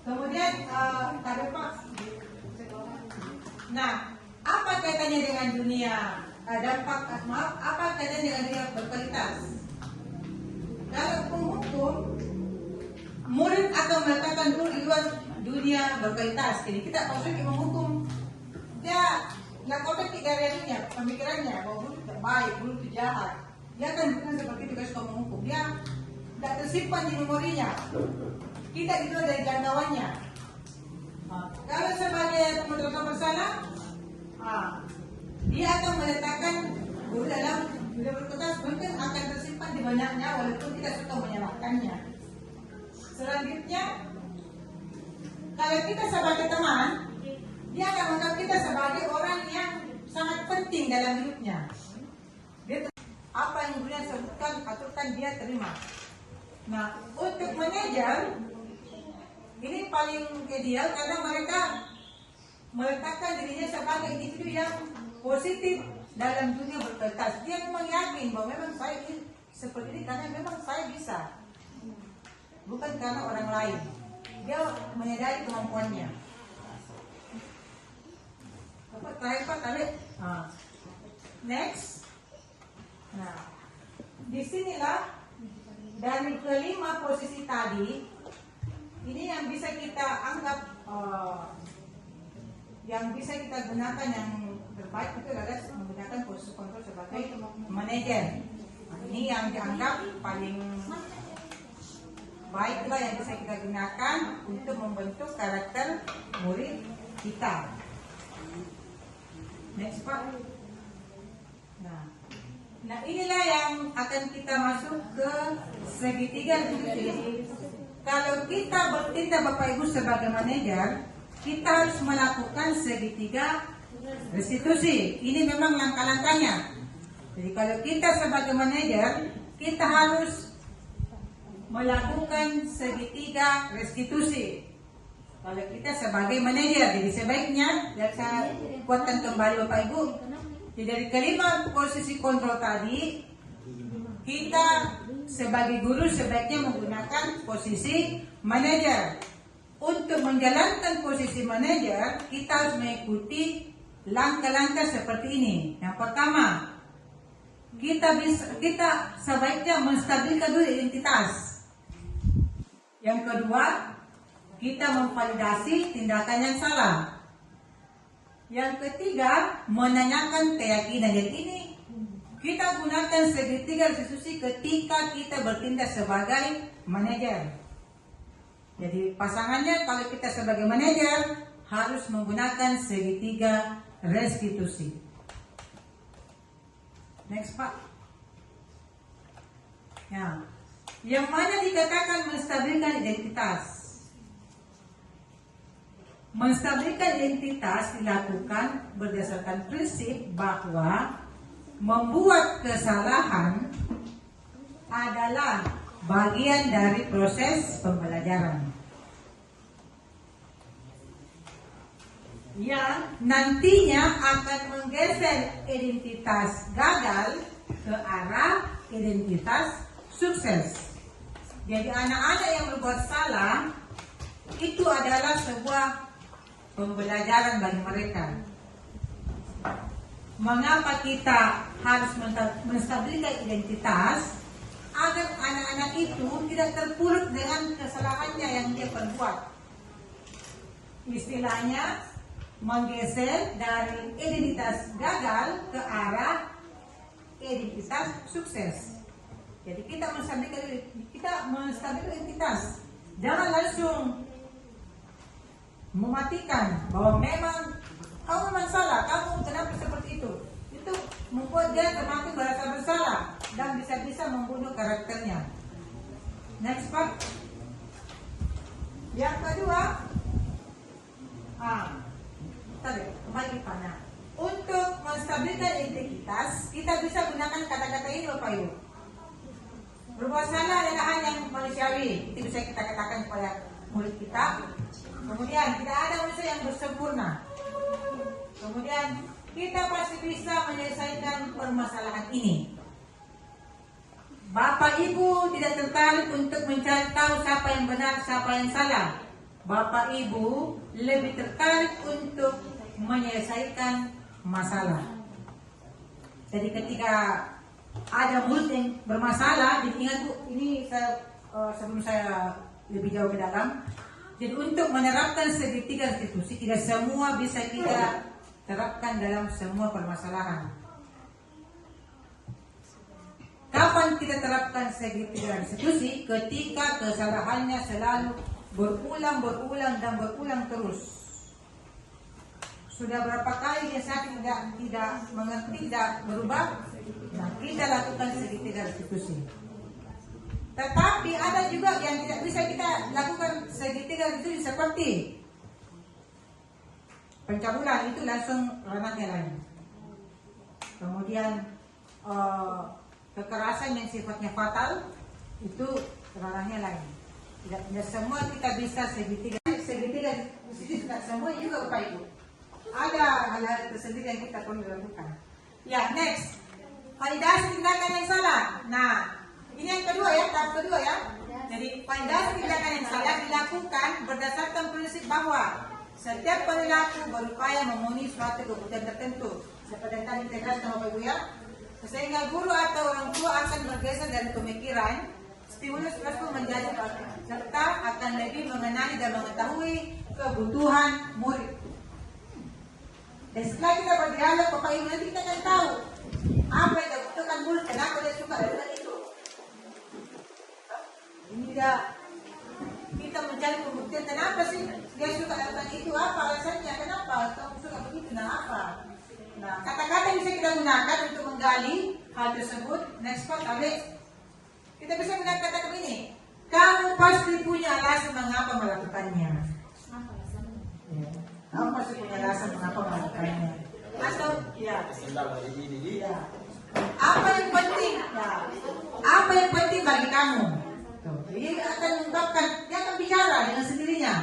Kemudian ada Pak. Nah, apa kaitannya dengan dunia apa kaitannya dengan dunia berkualitas? Kalau penghukum, murid akan meletakkan dulu di luar dunia berkualitas. Jadi kita maksudnya menghukum, dia nggak kompetik dari dunia pemikirannya bahwa guru itu baik, guru itu jahat. Dia akan bukan seperti itu, suka menghukum. Dia tidak tersimpan di memorinya. Kita itu dari jangkauannya. Kalau sebagai pemerintah bersalah, dia akan meletakkan guru dalam dunia berkualitas, mungkin akan tersimpan di banyaknya walaupun tidak suka menyalahkannya. Selanjutnya, kalau kita sebagai teman, dia akan menganggap kita sebagai orang yang sangat penting dalam hidupnya. Dia apa yang gurunya sebutkan, aturkan dia terima. Nah, untuk manajer, Ini paling ideal karena mereka meletakkan dirinya sebagai individu yang positif dalam dunia berpentas. Dia memang yakin bahwa memang saya ini seperti ini karena memang saya bisa, bukan karena orang lain. Dia menyadari kemampuannya. Apa terakhir Pak tadi? Next. Nah, disinilah dari kelima posisi tadi, ini yang bisa kita anggap yang bisa kita gunakan yang terbaik itu adalah menggunakan posisi kontrol sebagai manajer. Nah, ini yang dianggap paling baiklah yang bisa kita gunakan untuk membentuk karakter murid kita. Next Pak. Nah inilah yang akan kita masuk ke segitiga restitusi. Kalau kita bertindak Bapak Ibu sebagai manajer, kita harus melakukan segitiga restitusi. Ini memang langkah-langkahnya. Jadi kalau kita sebagai manajer, kita harus melakukan segitiga restitusi. Kalau kita sebagai manajer, jadi sebaiknya, dan saya kuatkan kembali Bapak Ibu, jadi dari kelima posisi kontrol tadi, kita sebagai guru sebaiknya menggunakan posisi manajer. Untuk menjalankan posisi manajer, kita harus mengikuti langkah-langkah seperti ini. Yang pertama, kita sebaiknya menstabilkan dulu identitas. Yang kedua, kita memvalidasi tindakan yang salah. Yang ketiga, menanyakan keyakinan. Jadi ini kita gunakan segitiga restitusi ketika kita bertindak sebagai manajer. Jadi pasangannya kalau kita sebagai manajer harus menggunakan segitiga restitusi. Next Pak. Ya. Yang mana dikatakan menstabilkan identitas? Menstabilkan identitas dilakukan berdasarkan prinsip bahwa membuat kesalahan adalah bagian dari proses pembelajaran yang nantinya akan menggeser identitas gagal ke arah identitas sukses. Jadi anak-anak yang berbuat salah itu adalah sebuah pembelajaran bagi mereka. Mengapa kita harus menstabilkan identitas agar anak-anak itu tidak terpuruk dengan kesalahannya yang dia perbuat. Istilahnya menggeser dari identitas gagal ke arah identitas sukses. Jadi kita menstabilkan identitas. Jangan langsung mematikan bahwa memang kamu memang salah, kamu kenapa seperti itu. Itu membuat dia semakin merasa bersalah dan bisa-bisa membunuh karakternya. Next Pak. Yang kedua, tadi kembali Pak. Nah, untuk menstabilkan integritas, kita bisa gunakan kata-kata ini Bapak Ibu. Berbuat salah adalah hal yang manusiawi. Itu bisa kita katakan kepada murid kita. Kemudian tidak ada manusia yang bersempurna. Kemudian kita pasti bisa menyelesaikan permasalahan ini. Bapak Ibu tidak tertarik untuk mencari tahu siapa yang benar, siapa yang salah. Bapak Ibu lebih tertarik untuk menyelesaikan masalah. Jadi ketika ada murid yang bermasalah, ingat Bu, ini saya, sebelum saya lebih jauh ke dalam. Jadi untuk menerapkan segitiga restitusi tidak semua bisa kita terapkan dalam semua permasalahan. Kapan kita terapkan segitiga restitusi? Ketika kesalahannya selalu berulang terus. Sudah berapa kali dia sakit tidak mengerti, tidak berubah, nah kita lakukan segitiga restitusi. Tetapi ada juga yang tidak bisa kita lakukan segitiga restitusi seperti pencabulan, itu langsung ranahnya lain. Kemudian kekerasan yang sifatnya fatal itu ranahnya lain. Tidak semua kita bisa segitiga di sini tidak semua juga Bapak Ibu. Ada hal-hal tersendiri yang kita perlu lakukan. Ya, next. Validasi tindakan yang salah. Nah, ini yang kedua ya, tahap kedua ya. Jadi, validasi tindakan yang salah dilakukan berdasarkan prinsip bahwa setiap perilaku berupaya memenuhi suatu kebutuhan tertentu. Seperti yang tadi kita jelaskan Bapak Ibu ya. Sehingga guru atau orang tua akan bergeser dari pemikiran stimulus tersebut menjadi serta akan lebih mengenali dan mengetahui kebutuhan murid. Dan setelah kita berdialog Bapak Ibu nanti kita akan tahu apa yang dibutuhkan murid, kenapa dia suka dengan itu. Ini tidak kita mencari pembuktian kenapa sih dia suka dengan itu, apa alasannya, kenapa kamu suka begitu, nah apa. Nah, kata-kata yang bisa kita gunakan untuk menggali hal tersebut. Next part, Alex. Kita bisa menggunakan kata begini. Kamu pasti punya alasan mengapa melakukannya. Ya. Kamu pasti punya alasan mengapa melakukannya. Atau, ya. Apa yang penting? Ya. Apa yang penting bagi kamu? Tuh. Dia akan mengungkapkan, dia akan bicara dengan sendirinya.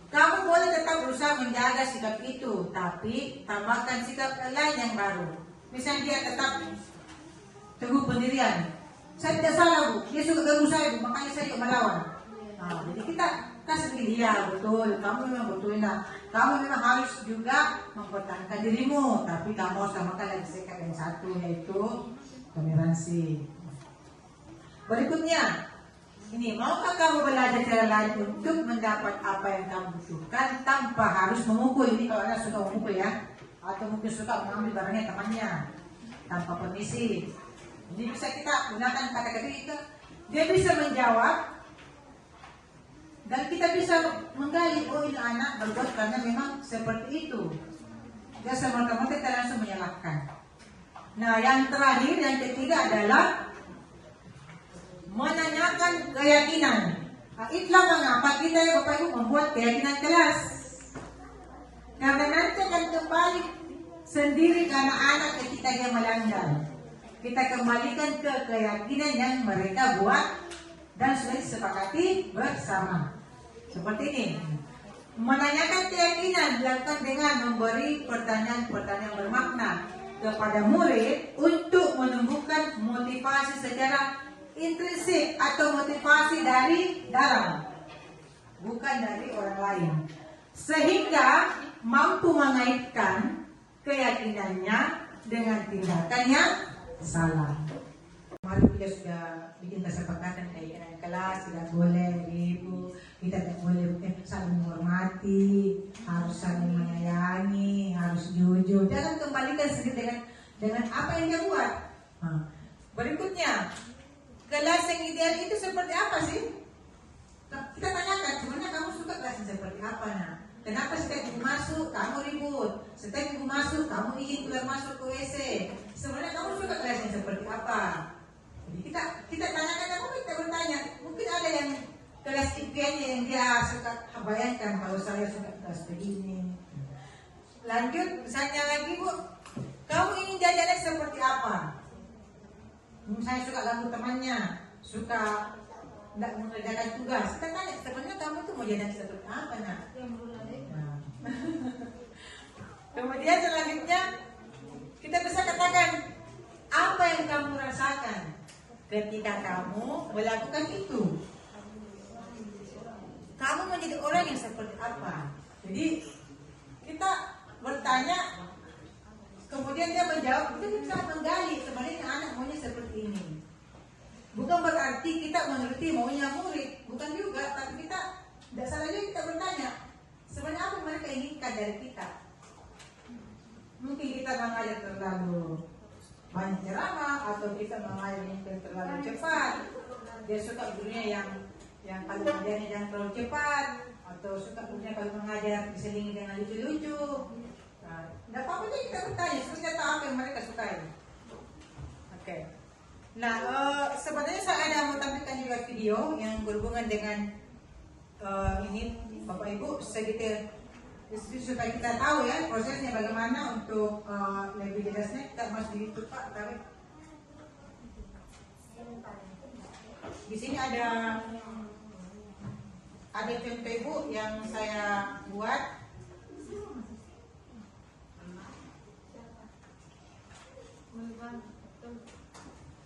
Kamu boleh tetap berusaha menjaga sikap itu, tapi tambahkan sikap lain yang baru. Misalnya dia tetap teguh pendirian. Saya tidak salah Bu, dia suka ganggu saya Bu, makanya saya juga melawan. Nah, jadi kita kasih dia betul, kamu memang betul. Nah, kamu memang harus juga mempertahankan dirimu, tapi kamu harus samakan lagi sikap yang satu, yaitu toleransi. Berikutnya, ini, maukah kamu belajar cara lain untuk mendapat apa yang kamu butuhkan tanpa harus memukul? Ini kalau Anda suka memukul ya, atau mungkin suka mengambil barangnya temannya tanpa permisi. Ini bisa kita gunakan kata-kata itu. Dia bisa menjawab dan kita bisa menggali, oh ini anak berbuat karena memang seperti itu. Dia semata-mata kita langsung menyalahkan. Nah, yang terakhir, yang ketiga adalah menanyakan keyakinan. Nah, itulah mengapa kita ya Bapak Ibu membuat keyakinan kelas. Karena nanti akan kembali sendiri ke anak-anak ketika dia melanggar. Kita kembalikan ke keyakinan yang mereka buat dan sudah disepakati bersama. Seperti ini. Menanyakan keyakinan dilakukan dengan memberi pertanyaan-pertanyaan bermakna kepada murid untuk menumbuhkan motivasi secara intrinsik atau motivasi dari dalam, bukan dari orang lain, sehingga mampu mengaitkan keyakinannya dengan tindakan yang salah. Mari kita sudah bikin kesepakatan keyakinan kelas, tidak boleh ribut, kita tidak boleh saling menghormati, harus saling menyayangi, harus jujur. Jangan kembalikan sendiri dengan apa yang dia buat. Berikutnya, kelas yang ideal itu seperti apa sih? Kita tanyakan, sebenarnya kamu suka kelas yang seperti apa? Nah, kenapa setiap minggu masuk kamu ribut? Setiap minggu masuk kamu ingin keluar masuk ke WC? Sebenarnya kamu suka kelas yang seperti apa? Jadi kita tanyakan, kamu kita bertanya. Mungkin ada yang kelas impiannya yang dia suka bayangkan, kalau saya suka kelas begini. Lanjut, misalnya lagi Bu, kamu ingin jadi anak seperti apa? Saya suka ganggu temannya, suka tidak mengerjakan tugas. Kita tanya, sebenarnya kamu tuh mau jadi seperti apa, Nak? Nah. Kemudian selanjutnya kita bisa katakan apa yang kamu rasakan ketika kamu melakukan itu. Kamu menjadi orang yang seperti apa? Jadi kita bertanya, kemudian dia menjawab, itu bisa menggali sebenarnya anak maunya seperti ini. Bukan berarti kita mengerti maunya murid, bukan juga, tapi kita tidak salah juga kita bertanya, sebenarnya apa mereka inginkan dari kita. Mungkin kita mengajar terlalu banyak ceramah, atau kita mengajar yang terlalu cepat. Dia suka gurunya yang kalau mengajarnya jangan terlalu cepat, atau suka gurunya kalau mengajar diselingi dengan lucu-lucu. Tidak apa-apa aja kita bertanya, sebenarnya tahu apa yang mereka sukai. Oke. Nah, sebenarnya saya ada mau tampilkan juga video yang berhubungan dengan ini Bapak Ibu sedikit supaya kita tahu ya prosesnya bagaimana untuk lebih jelasnya. Kita masuk di YouTube Pak, tarik. Di sini ada ada contoh Ibu yang saya buat.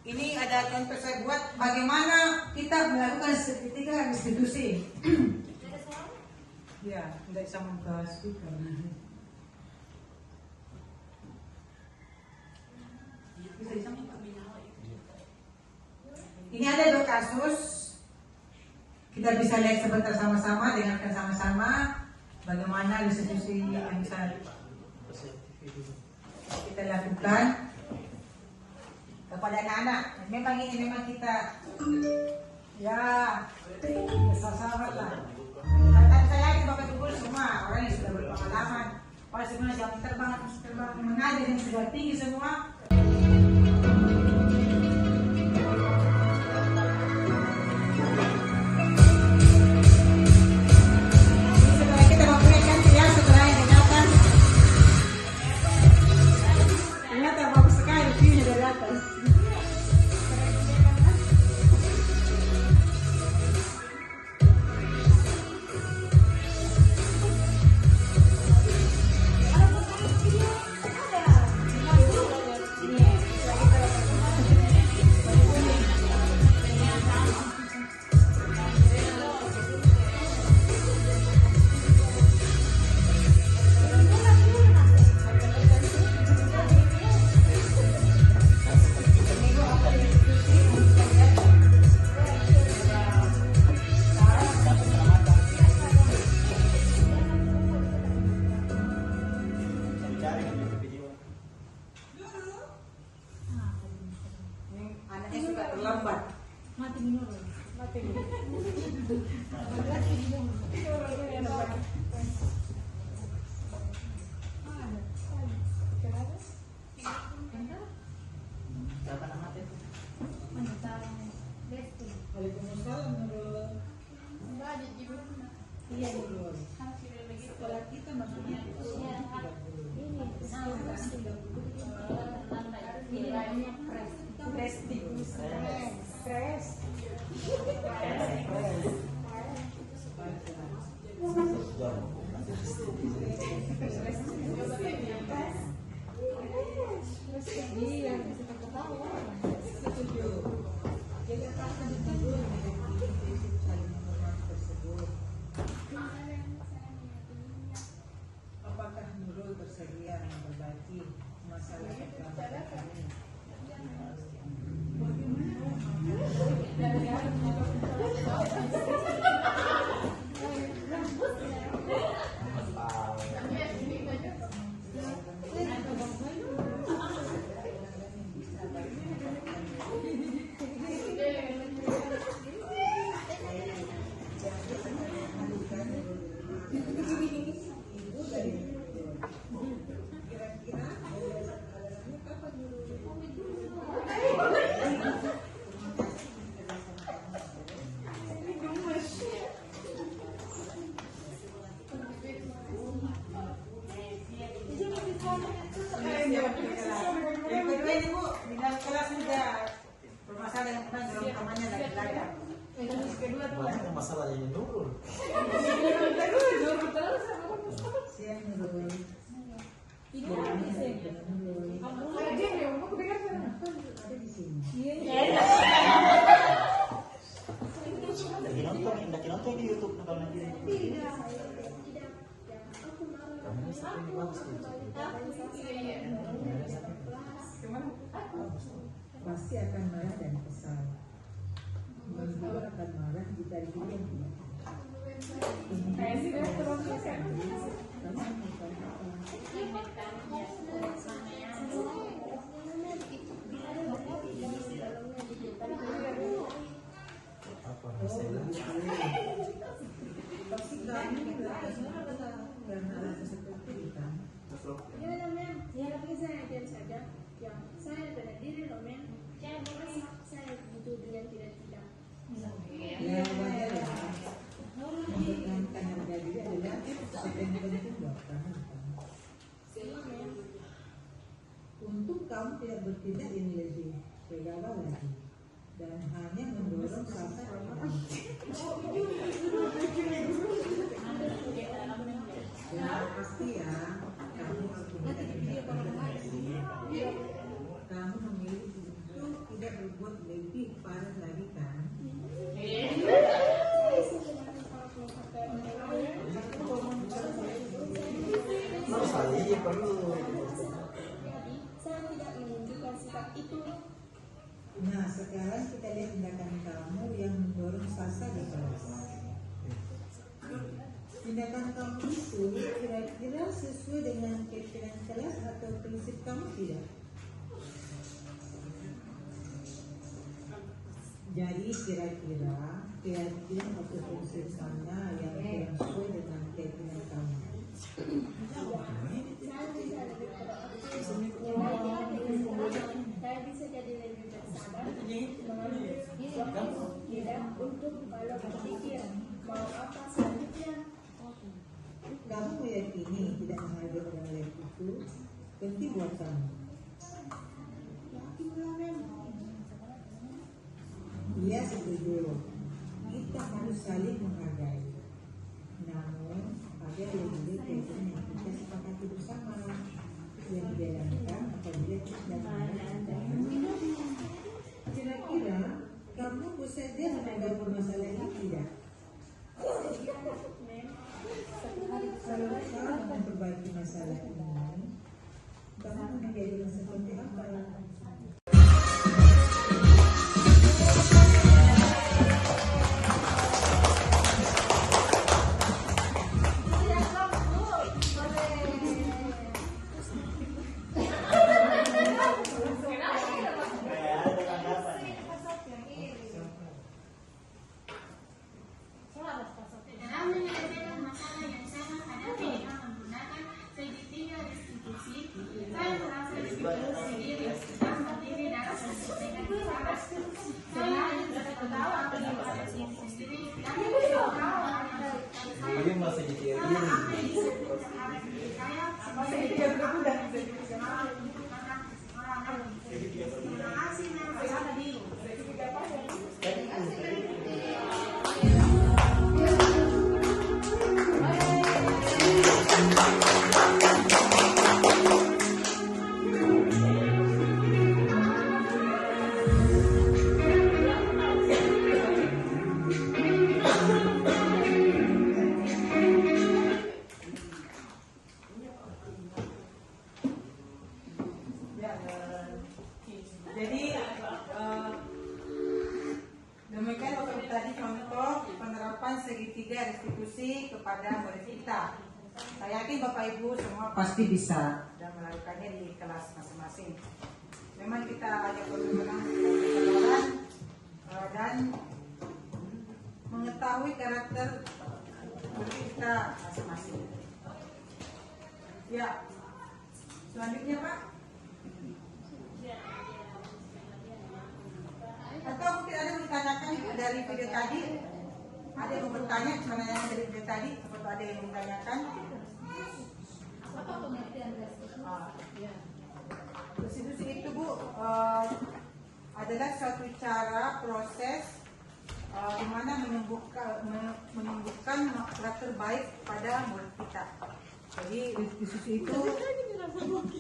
Ini ada contoh saya buat bagaimana kita melakukan sertifikat institusi. Ya, tidak bisa membuka speaker. Ini ada 2 kasus. Kita bisa lihat sebentar sama-sama, dengarkan sama-sama bagaimana institusi yang bisa kita lakukan kepada anak-anak. Memang ini memang kita ya sahabat lah. Kata saya ini Bapak Ibu semua orang yang sudah berpengalaman, orang semua yang terbang mengajar yang sudah tinggi semua. Setelah kita mempunyai cantik ya, setelah yang dinyatakan ternyata bagus sekali view-nya dari atas. Anaknya suka terlambat. Waalaikumsalam Nurul. Iya Nurul. Sekolah kita maksudnya stres. Apakah Nurul bersedia memperbaiki masalah keterlambatan ini? Yang kedua ini Bu, di dalam kelas sudah permasalahan yang pernah dalam kamarnya lagi-lagi. Yang kedua tuh Banyak masalah yang Nurul. siang Nurul. Lagi nonton di YouTube kalau nanti. Pasti akan marah dan kesal. Menurut akan marah jika dia tidak. Pasti kami karena alasan seperti itu. Gimana mem? Ya tapi saya ajar saja. Yang saya pada diri loh mem. Saya butuh dia tidak. Ya wajar ya. Mempertahankan harga diri adalah sesuatu yang penting buat kamu. Untuk kamu tidak bertindak yang lebih gegabah lagi dan hanya mendorong sampai orang lebih parah lagi kan. Saya sih kemarin kalau sampai Saya perlu. jadi saya tidak menunjukkan sikap itu. Nah, sekarang kita lihat tindakan kamu yang mendorong Sasa di kelas. Tindakan kamu itu kira-kira sesuai dengan keyakinan kelas atau prinsip kamu tidak? Jadi kira-kira keyakinan atau prinsip mana yang kurang sesuai dengan keyakinan kamu? Saya bisa lebih produktif. Saya bisa jadi lebih bersabar, mengambil waktu tidak untuk kalau berpikir mau apa selanjutnya. Kamu meyakini tidak menghargai orang lain itu penting buat kamu. Yakinlah memang. Iya, setuju. Kita harus saling menghargai. Namun ada lebih keyakinan yang kita sepakati bersama yang dijalankan apabila kita sedang menghargai. Kira-kira kamu bersedia menghadapi masalah ini tidak? Kalau kamu memperbaiki masalah ini, kamu menjadi seperti apa? Dalam menyelesaikan masalah yang saya hadapi dengan menggunakan segitiga restitusi, saya merasa restitusi diri dan berdiri dalam menyelesaikan masalah. Saya juga tertawa pada diri sendiri dan tertawa pada Tapi masih di diri. Terima kasih memang. Jadi demikian waktu tadi contoh penerapan segitiga restitusi kepada murid kita. Saya yakin Bapak Ibu semua pasti bisa dan melakukannya di kelas masing-masing. Memang kita hanya perlu kesadaran dan mengetahui karakter murid kita masing-masing. Ya, selanjutnya Pak. Atau mungkin ada yang ditanyakan dari video tadi, ada yang mau bertanya gimana yang dari video tadi, atau ada yang ditanyakan? Apa pengertian restitusi? Restitusi itu Bu adalah suatu cara proses di mana menumbuhkan karakter baik pada murid kita. Jadi restitusi itu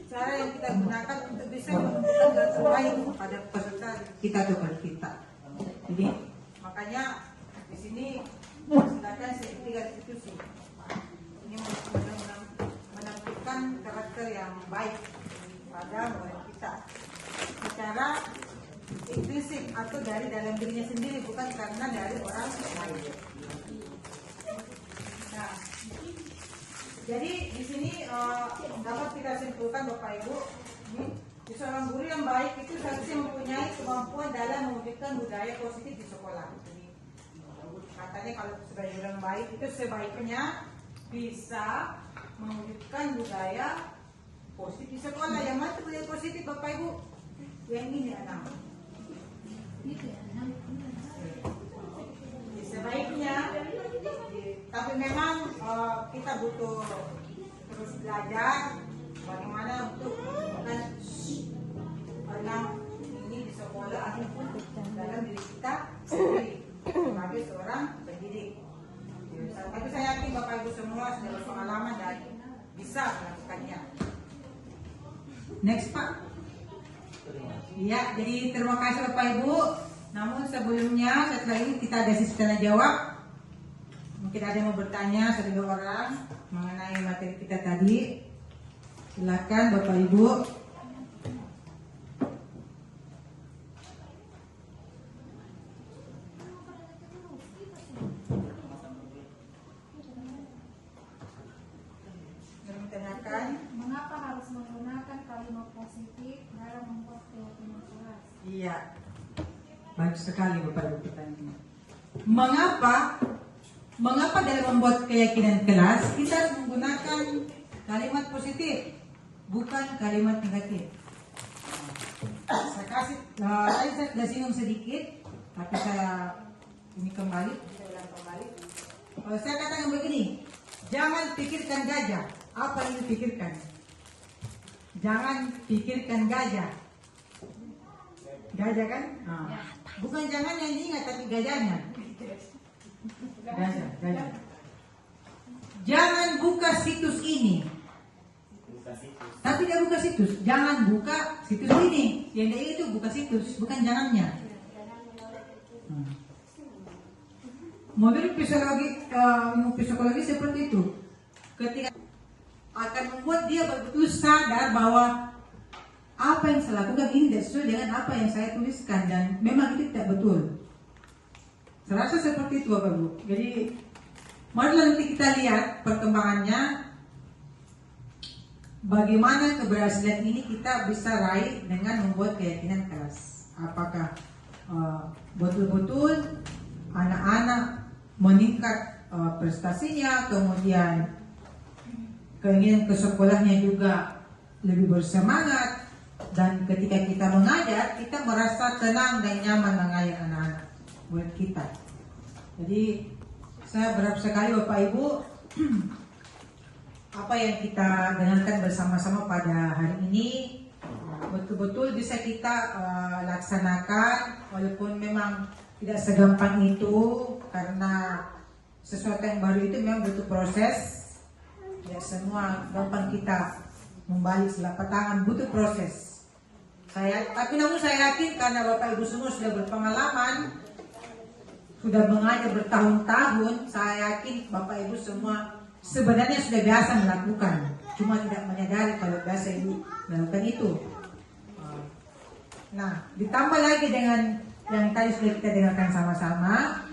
cara yang kita gunakan untuk bisa menumbuhkan karakter baik pada peserta kita atau murid kita. Jadi makanya di sini silakan segitiga restitusi. Ini menentukan karakter yang baik pada murid kita secara intrinsik atau dari dalam dirinya sendiri, bukan karena dari orang lain. Nah, jadi di sini dapat kita simpulkan Bapak Ibu, di seorang guru yang baik itu seharusnya mempunyai kemampuan dalam mewujudkan budaya positif di sekolah. Jadi katanya kalau sebagai guru yang baik itu sebaiknya bisa mewujudkan budaya positif di sekolah. Yang mana budaya positif Bapak Ibu? Yang ini anak. Sebaiknya, tapi memang kita butuh terus belajar bagaimana untuk menang ini di sekolah ataupun dalam diri kita sendiri sebagai seorang pendidik. Tapi saya yakin Bapak Ibu semua sudah berpengalaman dan bisa melakukannya. Next Pak. Iya, jadi terima kasih Bapak Ibu. Namun sebelumnya, setelah ini kita ada sesi tanya jawab. Mungkin ada yang mau bertanya, 1-2 orang mengenai materi kita tadi. Silakan Bapak Ibu. Mengapa harus menggunakan kalimat positif dalam membuat keyakinan kelas? Iya, baik sekali Bapak Ibu pertanyaannya. Mengapa dalam membuat keyakinan kelas kita harus menggunakan kalimat positif, bukan kalimat negatif? Saya kasih, tadi saya sudah singgung sedikit, tapi saya ini kembali, saya ulang kembali. Saya katakan begini, jangan pikirkan gajah. Apa yang dipikirkan? Jangan pikirkan gajah. Gajah kan? Bukan jangan yang diingat, tapi gajahnya. Gajah. Jangan buka situs ini. Tapi dia buka situs. Jangan buka situs ini. Yang dia itu buka situs, bukan jangannya. Model psikologi seperti itu. Ketika akan membuat dia betul sadar bahwa apa yang saya lakukan ini tidak sesuai dengan apa yang saya tuliskan dan memang itu tidak betul. Saya rasa seperti itu Bapak Ibu. Jadi mari nanti kita lihat perkembangannya, bagaimana keberhasilan ini kita bisa raih dengan membuat keyakinan kelas. Apakah betul-betul anak-anak meningkat prestasinya, kemudian keinginan ke sekolahnya juga lebih bersemangat, dan ketika kita mengajar kita merasa tenang dan nyaman mengajar anak-anak buat kita. Jadi saya berharap sekali Bapak Ibu apa yang kita dengarkan bersama-sama pada hari ini betul-betul bisa kita laksanakan, walaupun memang tidak segampang itu karena sesuatu yang baru itu memang butuh proses. Ya, semua gampang kita membalik telapak tangan, butuh proses. Namun saya yakin karena Bapak Ibu semua sudah berpengalaman, sudah mengajar bertahun-tahun, saya yakin Bapak Ibu semua sebenarnya sudah biasa melakukan, cuma tidak menyadari kalau biasa Ibu melakukan itu. Nah, ditambah lagi dengan yang tadi sudah kita dengarkan sama-sama,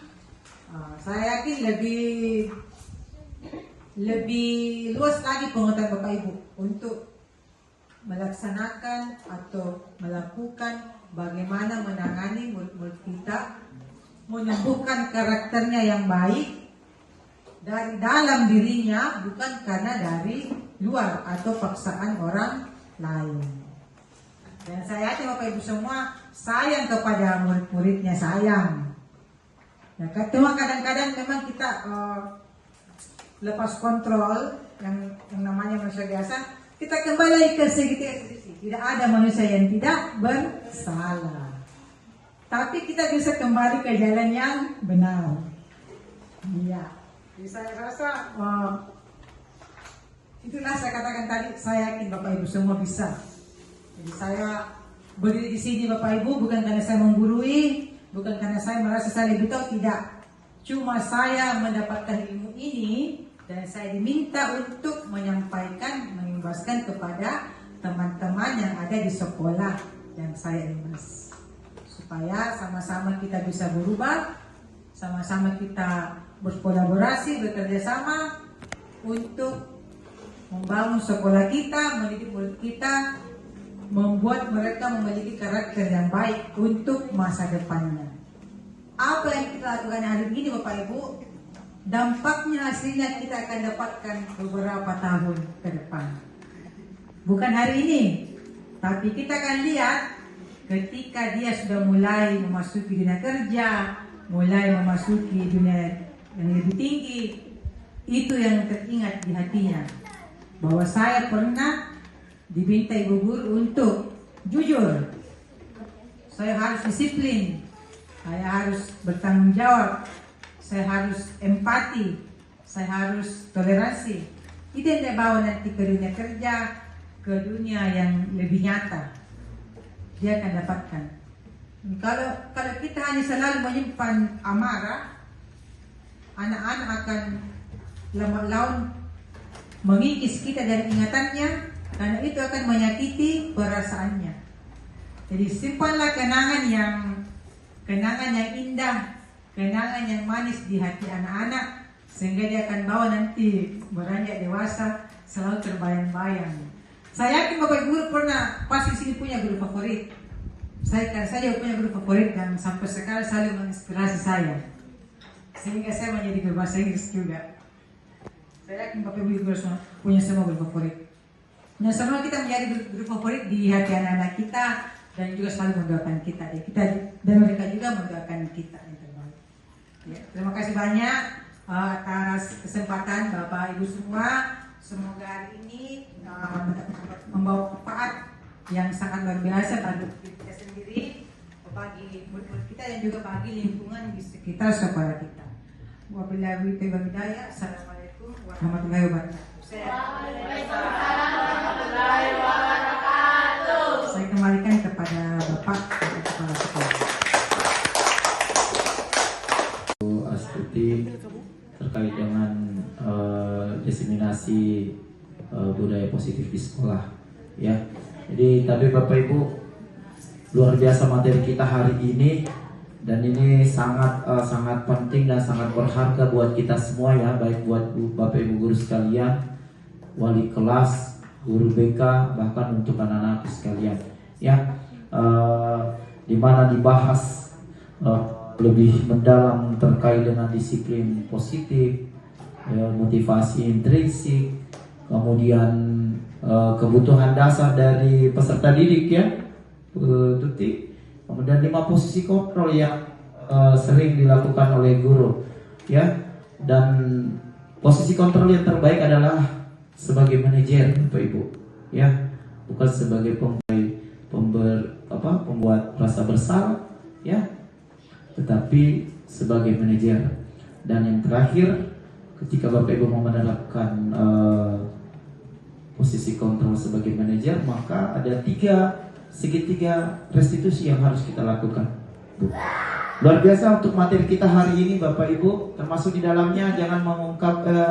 saya yakin lebih luas lagi pengetahuan Bapak Ibu untuk melaksanakan atau melakukan bagaimana menangani murid-murid kita, menyembuhkan karakternya yang baik dari dalam dirinya, bukan karena dari luar atau paksaan orang lain. Dan saya yakin Bapak Ibu semua sayang kepada murid-muridnya, sayang. Nah, cuma kadang-kadang memang kita lepas kontrol yang namanya manusia biasa, kita kembali ke segitiga sisi. Tidak ada manusia yang tidak bersalah, tapi kita bisa kembali ke jalan yang benar. Iya, jadi saya rasa itulah saya katakan tadi, saya yakin Bapak Ibu semua bisa. Jadi saya berdiri di sini Bapak Ibu bukan karena saya menggurui, bukan karena saya merasa saya lebih tahu, tidak. Cuma saya mendapatkan ilmu ini dan saya diminta untuk menyampaikan, mengimbaskan kepada teman-teman yang ada di sekolah yang saya imbas, supaya sama-sama kita bisa berubah, sama-sama kita berkolaborasi, bekerja sama untuk membangun sekolah kita, mendidik murid kita, membuat mereka memiliki karakter yang baik untuk masa depannya. Apa yang kita lakukan hari ini Bapak Ibu, dampaknya hasilnya kita akan dapatkan beberapa tahun ke depan. Bukan hari ini, tapi kita akan lihat ketika dia sudah mulai memasuki dunia kerja, mulai memasuki dunia yang lebih tinggi, itu yang teringat di hatinya. Bahwa saya pernah diminta ibu guru untuk jujur, saya harus disiplin, saya harus bertanggung jawab, saya harus empati, saya harus toleransi. Itu yang saya bawa nanti ke dunia kerja, ke dunia yang lebih nyata. dia akan dapatkan. Kalau kita hanya selalu menyimpan amarah, anak-anak akan lambat laun mengikis kita dari ingatannya, karena itu akan menyakiti perasaannya. Jadi simpanlah kenangan yang indah, kenangan yang manis di hati anak-anak, sehingga dia akan bawa nanti beranjak dewasa selalu terbayang-bayang. Saya yakin Bapak Ibu pasti sini punya guru favorit. Saya punya guru favorit dan sampai sekarang selalu menginspirasi saya, sehingga saya menjadi guru bahasa Inggris juga. Saya yakin Bapak Ibu punya semua guru favorit. Nah, semua kita menjadi guru favorit di hati anak-anak kita dan juga selalu mendoakan kita dan mereka juga mendoakan kita yang terbaik. Ya, terima kasih banyak atas kesempatan Bapak Ibu semua. Semoga hari ini membawa manfaat yang sangat luar biasa bagi kita sendiri, bagi murid-murid kita dan juga bagi lingkungan di sekitar sekolah kita. Wabillahi taufiq wal hidayah. Assalamualaikum warahmatullahi wabarakatuh. Saya kembalikan kepada Bapak Kepala Sekolah. Astuti terkait dengan diseminasi budaya positif di sekolah, ya. Jadi tapi Bapak Ibu, luar biasa materi kita hari ini, dan ini sangat penting dan sangat berharga buat kita semua, ya, baik buat Bapak Ibu guru sekalian, wali kelas, guru BK, bahkan untuk anak-anak sekalian, ya, dimana dibahas lebih mendalam terkait dengan disiplin positif, motivasi intrinsik, kemudian kebutuhan dasar dari peserta didik, ya, Tuti. Kemudian 5 posisi kontrol yang sering dilakukan oleh guru, ya. Dan posisi kontrol yang terbaik adalah sebagai manajer, Bapak Ibu, ya, bukan sebagai pembuat rasa bersalah, ya, tetapi sebagai manajer. Dan yang terakhir, ketika Bapak Ibu mau menerapkan posisi kontrol sebagai manajer, maka ada 3 segitiga restitusi yang harus kita lakukan. Luar biasa untuk materi kita hari ini, Bapak Ibu. Termasuk di dalamnya jangan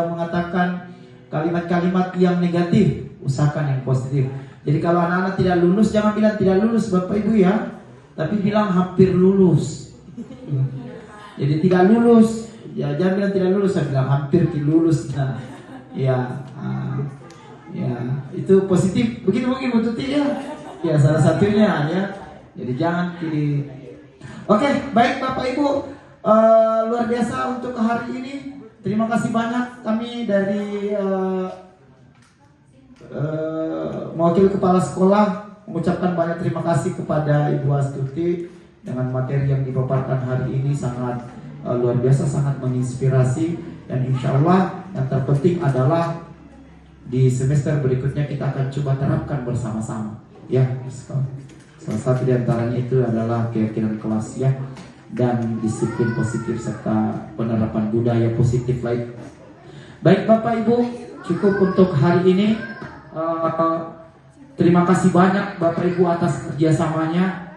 mengatakan kalimat-kalimat yang negatif, usahakan yang positif. Jadi kalau anak-anak tidak lulus, jangan bilang tidak lulus, Bapak Ibu, ya, tapi bilang hampir lulus. Jadi tidak lulus, ya, jangan bilang tidak lulus, saya bilang hampir lulus. Nah, ya, itu positif. Begitu mungkin Bu Tuti, ya. Ya, salah satunya, ya. Jadi jangan kiri. Oke, baik Bapak Ibu, luar biasa untuk hari ini. Terima kasih banyak kami dari mewakili kepala sekolah mengucapkan banyak terima kasih kepada Ibu Astuti dengan materi yang dipaparkan hari ini sangat luar biasa, sangat menginspirasi, dan insya Allah yang terpenting adalah di semester berikutnya kita akan coba terapkan bersama-sama, ya. Salah satu di antaranya itu adalah keyakinan kelas, ya, dan disiplin positif serta penerapan budaya positif lain. Baik Bapak Ibu, cukup untuk hari ini. Terima kasih banyak Bapak Ibu atas kerjasamanya,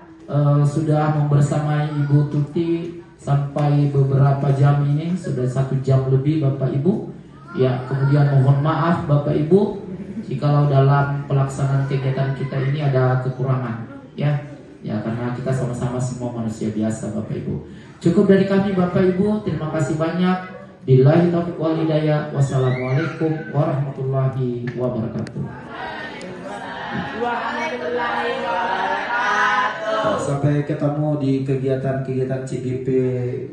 sudah membersamai Ibu Tuti sampai beberapa jam ini, sudah 1 jam lebih Bapak Ibu. Ya, kemudian mohon maaf Bapak Ibu jikalau dalam pelaksanaan kegiatan kita ini ada kekurangan, ya, karena kita sama-sama semua manusia biasa Bapak Ibu. Cukup dari kami Bapak Ibu, terima kasih banyak. Billahi taufiq wal hidayah. Wassalamualaikum warahmatullahi wabarakatuh. Sampai ketemu di kegiatan-kegiatan CGP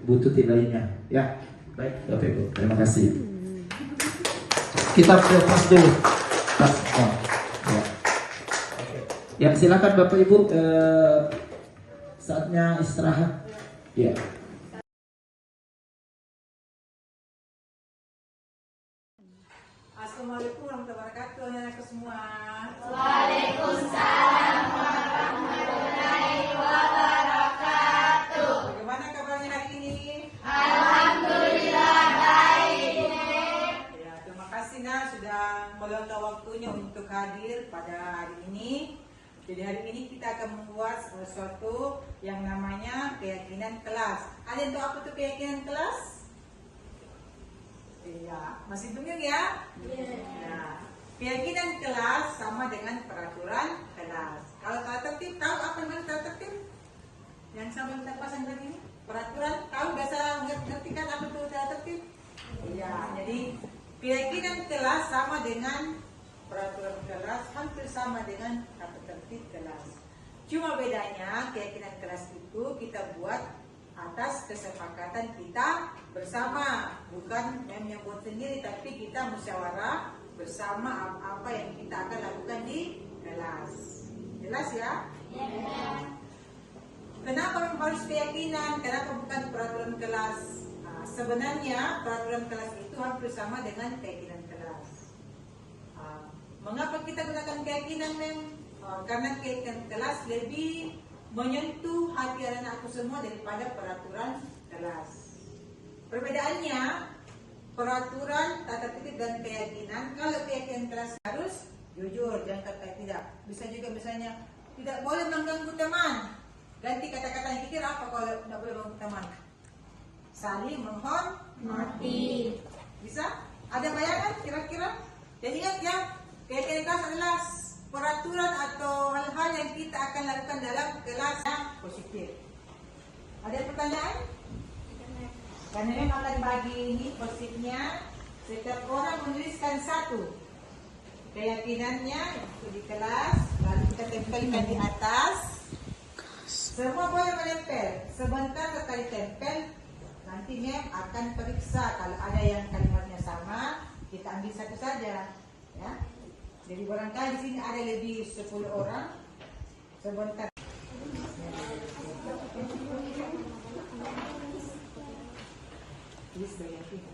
Bututi lainnya, ya. Baik Bapak Ibu, terima kasih. Kita pas dulu. Pas. Oh, ya. Ya, silakan Bapak Ibu, saatnya istirahat. Ya. Assalamualaikum warahmatullahi wabarakatuh, anak-anak semua. Waalaikumsalam warahmatullahi wabarakatuh. Bagaimana kabarnya hari ini? Alhamdulillah baik. Ya, terima kasih Nah sudah meluangkan waktunya untuk hadir pada hari ini. Jadi hari ini kita akan membuat sesuatu yang namanya keyakinan kelas. Ada yang tahu apa itu keyakinan kelas? Iya, masih bingung ya? Nah, keyakinan kelas sama dengan peraturan kelas. Kalau tata tertib, tahu apa yang tata tertib? Yang sama kita pasang tadi ini? Peraturan, tahu biasa ngerti kan apa itu tata tertib? Iya, jadi keyakinan kelas sama dengan peraturan kelas, hampir sama dengan tata tertib kelas. Cuma bedanya keyakinan kelas itu kita buat atas kesepakatan kita bersama, bukan yang buat sendiri, tapi kita musyawarah bersama apa yang kita akan lakukan di kelas. Jelas ya? Kenapa harus keyakinan? Kenapa bukan peraturan kelas? Nah, sebenarnya peraturan kelas itu hampir sama dengan keyakinan kelas. Mengapa kita gunakan keyakinan, Mem? Karena keyakinan kelas lebih menyentuh hati anak-anakku semua daripada peraturan kelas. Perbedaannya, peraturan, tata tertib dan keyakinan. Kalau keyakinan kelas harus jujur, jangan kata tidak. Bisa juga misalnya tidak boleh mengganggu teman. Ganti kata-kata yang kikir apa kalau tidak boleh mengganggu teman? Saling menghormati. Bisa? Ada bayangan kira-kira? Jadi ingat ya, keyakinan kelas adalah peraturan atau hal-hal yang kita akan lakukan dalam kelas yang positif. Ada pertanyaan? Karena memang akan bagi ini positifnya, setiap orang menuliskan satu keyakinannya di kelas, lalu kita tempelkan di atas. Semua boleh menempel. Sebentar setelah ditempel, nanti Mem akan periksa. Kalau ada yang kalimatnya sama, kita ambil satu saja, ya. Jadi barangkali di sini ada lebih 10 orang. Sebentar. Please bayangin.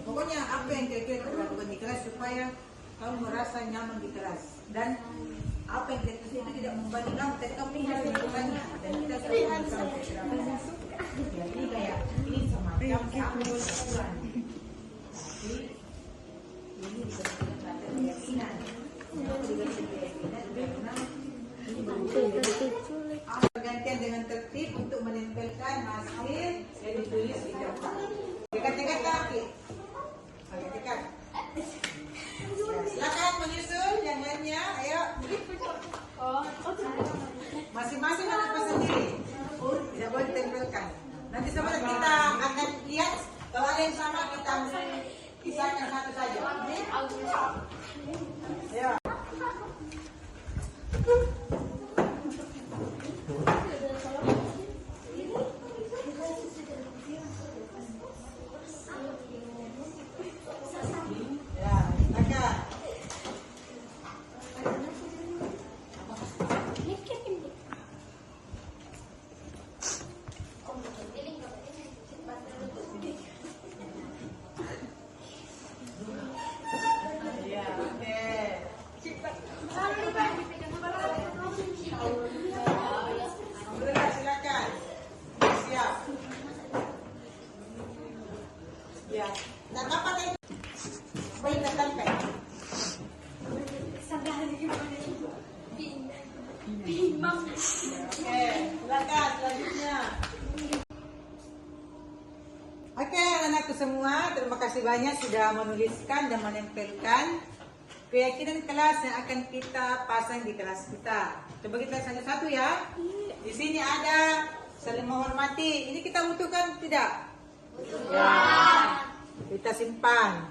Pokoknya apa yang kira-kira kita lakukan di kelas supaya kamu merasa nyaman di kelas, dan apa yang kita tulis itu tidak membanding kamu, tapi kamu lihat lingkungannya dan kita sudah sampai berapa. Jadi kayak ini semacam sampul aturan, tapi ini disebut dengan keyakinan. Kenapa dikasih keyakinan? Karena pergantian dengan tertib untuk menempelkan hasil yang ditulis di depan. Dekat-dekat kaki. Dekat. Silakan menyusul yang lainnya. Ayo. Masing-masing harus sendiri. Tidak boleh ditempelkan. Nanti sebentar kita akan lihat kalau ada yang sama kita pisahkan satu saja. Ayo. Ya, nah kapan itu? Boleh datang kan? Oke, silakan selanjutnya. Oke, anak-anakku semua, terima kasih banyak sudah menuliskan dan menempelkan keyakinan kelas yang akan kita pasang di kelas kita. Coba kita satu-satu ya. Di sini ada saling menghormati. Ini kita butuhkan tidak? Ya. Kita simpan.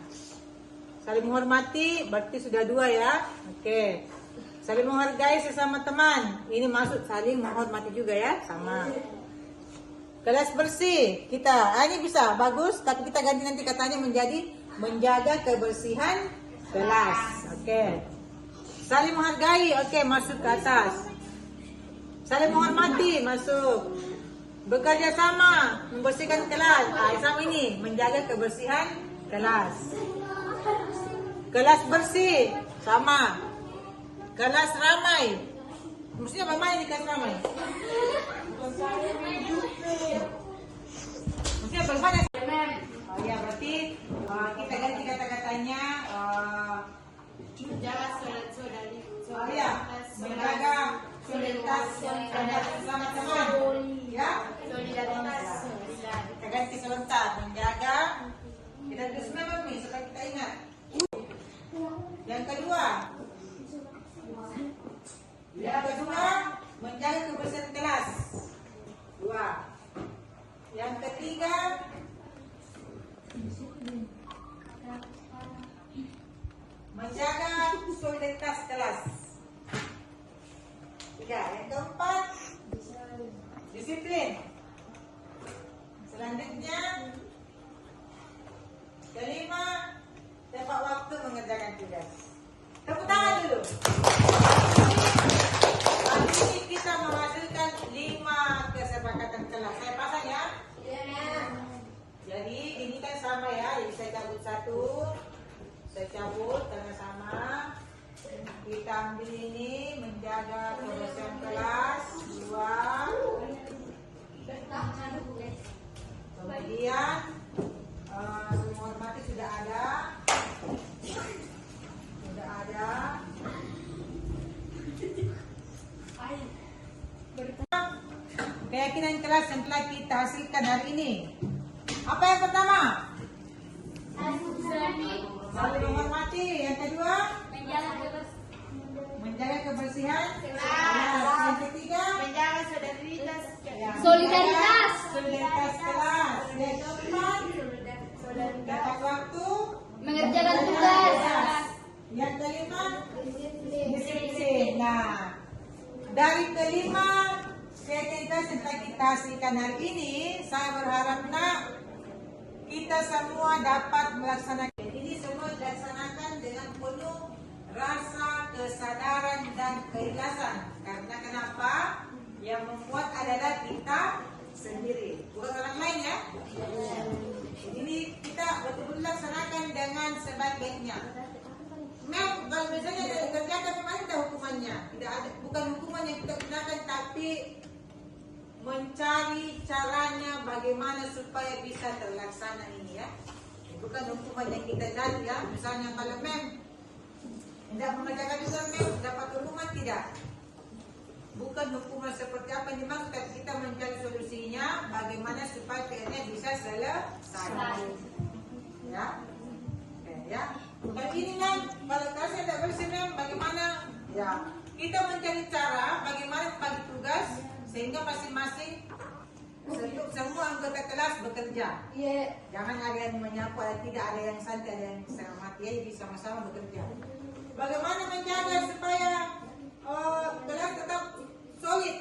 Saling menghormati berarti sudah 2 ya. Oke. Saling menghargai sesama teman. Ini masuk saling menghormati juga ya, sama. Kelas bersih kita. Ini bisa bagus, tapi kita ganti nanti katanya menjadi menjaga kebersihan kelas. Oke. Saling menghargai. Oke, masuk ke atas. Saling menghormati masuk. bekerja sama membersihkan kelas. Sama ini menjaga kebersihan kelas. Kelas bersih sama. Kelas ramai. Mestinya apa ini kelas ramai? Mestinya bagaimana? Oh ya, berarti kita ganti kata-katanya. Menjaga saudara-saudari. Oh ya, menjaga solidaritas bersama teman. Ya, Solidaritas. kita ganti sebentar. Menjaga. Kita tulis memang nih supaya kita ingat. Yang kedua, menjaga kebersihan kelas. 2. Yang ketiga, menjaga solidaritas kelas. 3. Yang keempat, disiplin. Selanjutnya, kelima, tepat waktu mengerjakan tugas. Tepuk tangan dulu. Hari ini kita menghasilkan 5 kesepakatan kelas. Saya pasang ya. Jadi ini kan sama ya. Jadi saya cabut 1, saya cabut karena sama. Kita ambil ini menjaga kebersihan kelas. 2. Kemudian semua hormati sudah ada. Keyakinan kelas yang telah kita hasilkan hari ini. Apa yang pertama? Saling menghormati. Yang kedua? Menjaga kebersihan kelas. Yang ketiga? Menjaga solidaritas. Solidaritas. Solidaritas kelas. Yang keempat? Tepat waktu Mengerjakan tugas. Yang kelima? Disiplin. Nah, dari kelima keyakinan yang telah kita hasilkan hari ini, saya berharap kita semua dapat melaksanakan ini semua dilaksanakan dengan penuh rasa kesadaran dan keikhlasan. Karena kenapa? Yang membuat adalah kita sendiri, bukan orang lain ya. Ini kita betul-betul laksanakan dengan sebaik-baiknya. Memang kalau misalnya ada dikerjakan memang ada hukumannya. Tidak ada, bukan hukuman yang kita gunakan, tapi mencari caranya bagaimana supaya bisa terlaksana ini ya. Bukan hukuman yang kita cari ya. Misalnya kalau tidak mengerjakan juga dapat hukuman, tidak. Bukan hukuman seperti apa yang dimaksud, kita mencari solusinya bagaimana supaya PR-nya bisa selesai. Ya. Oke, ya. Kalau ini kalau kelasnya tidak bersih bagaimana? Ya. Kita mencari cara bagaimana bagi tugas sehingga masing-masing semua anggota kelas bekerja. Jangan ada yang menyapu, tidak ada yang santai, ada yang setengah mati, ya, jadi sama-sama bekerja. Bagaimana menjaga supaya kelas tetap solid?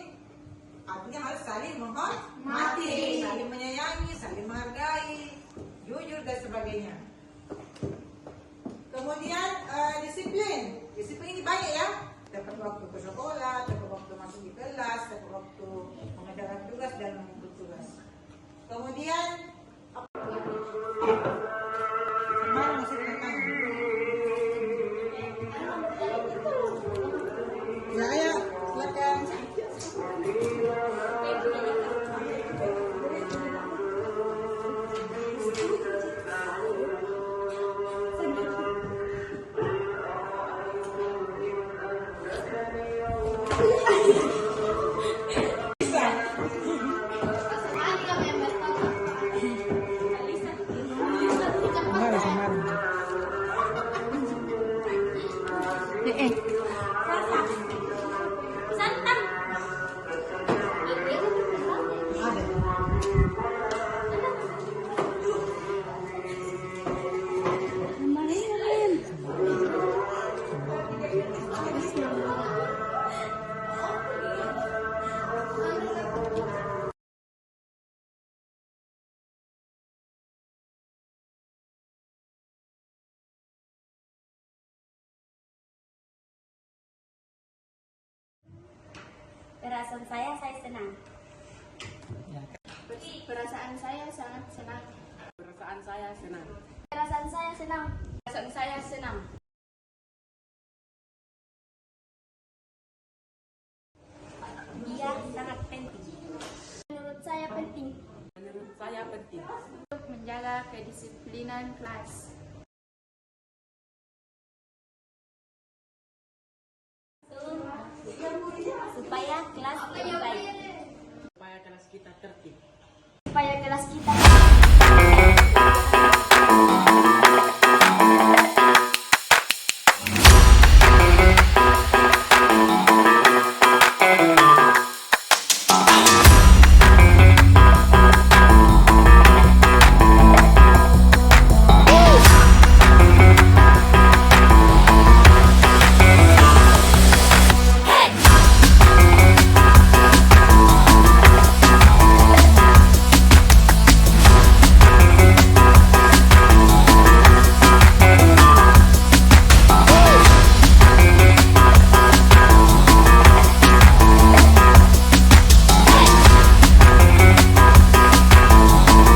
Artinya harus saling menghormati, saling menyayangi, saling menghargai, jujur dan sebagainya. Kemudian disiplin. Disiplin ini banyak ya. Dapat waktu ke sekolah, dapat waktu masuk di kelas, dapat waktu mengerjakan tugas dan mengikut tugas. Kemudian kemarin masih tentang ya, ayo silakan. Perasaan saya senang. Perasaan saya sangat senang. Perasaan saya senang. Perasaan saya senang. Perasaan saya senang. Dia sangat penting. Menurut saya penting Menurut saya penting. untuk menjaga kedisiplinan kelas. Supaya kelas lebih baik. Supaya kelas kita tertib. Supaya kelas kita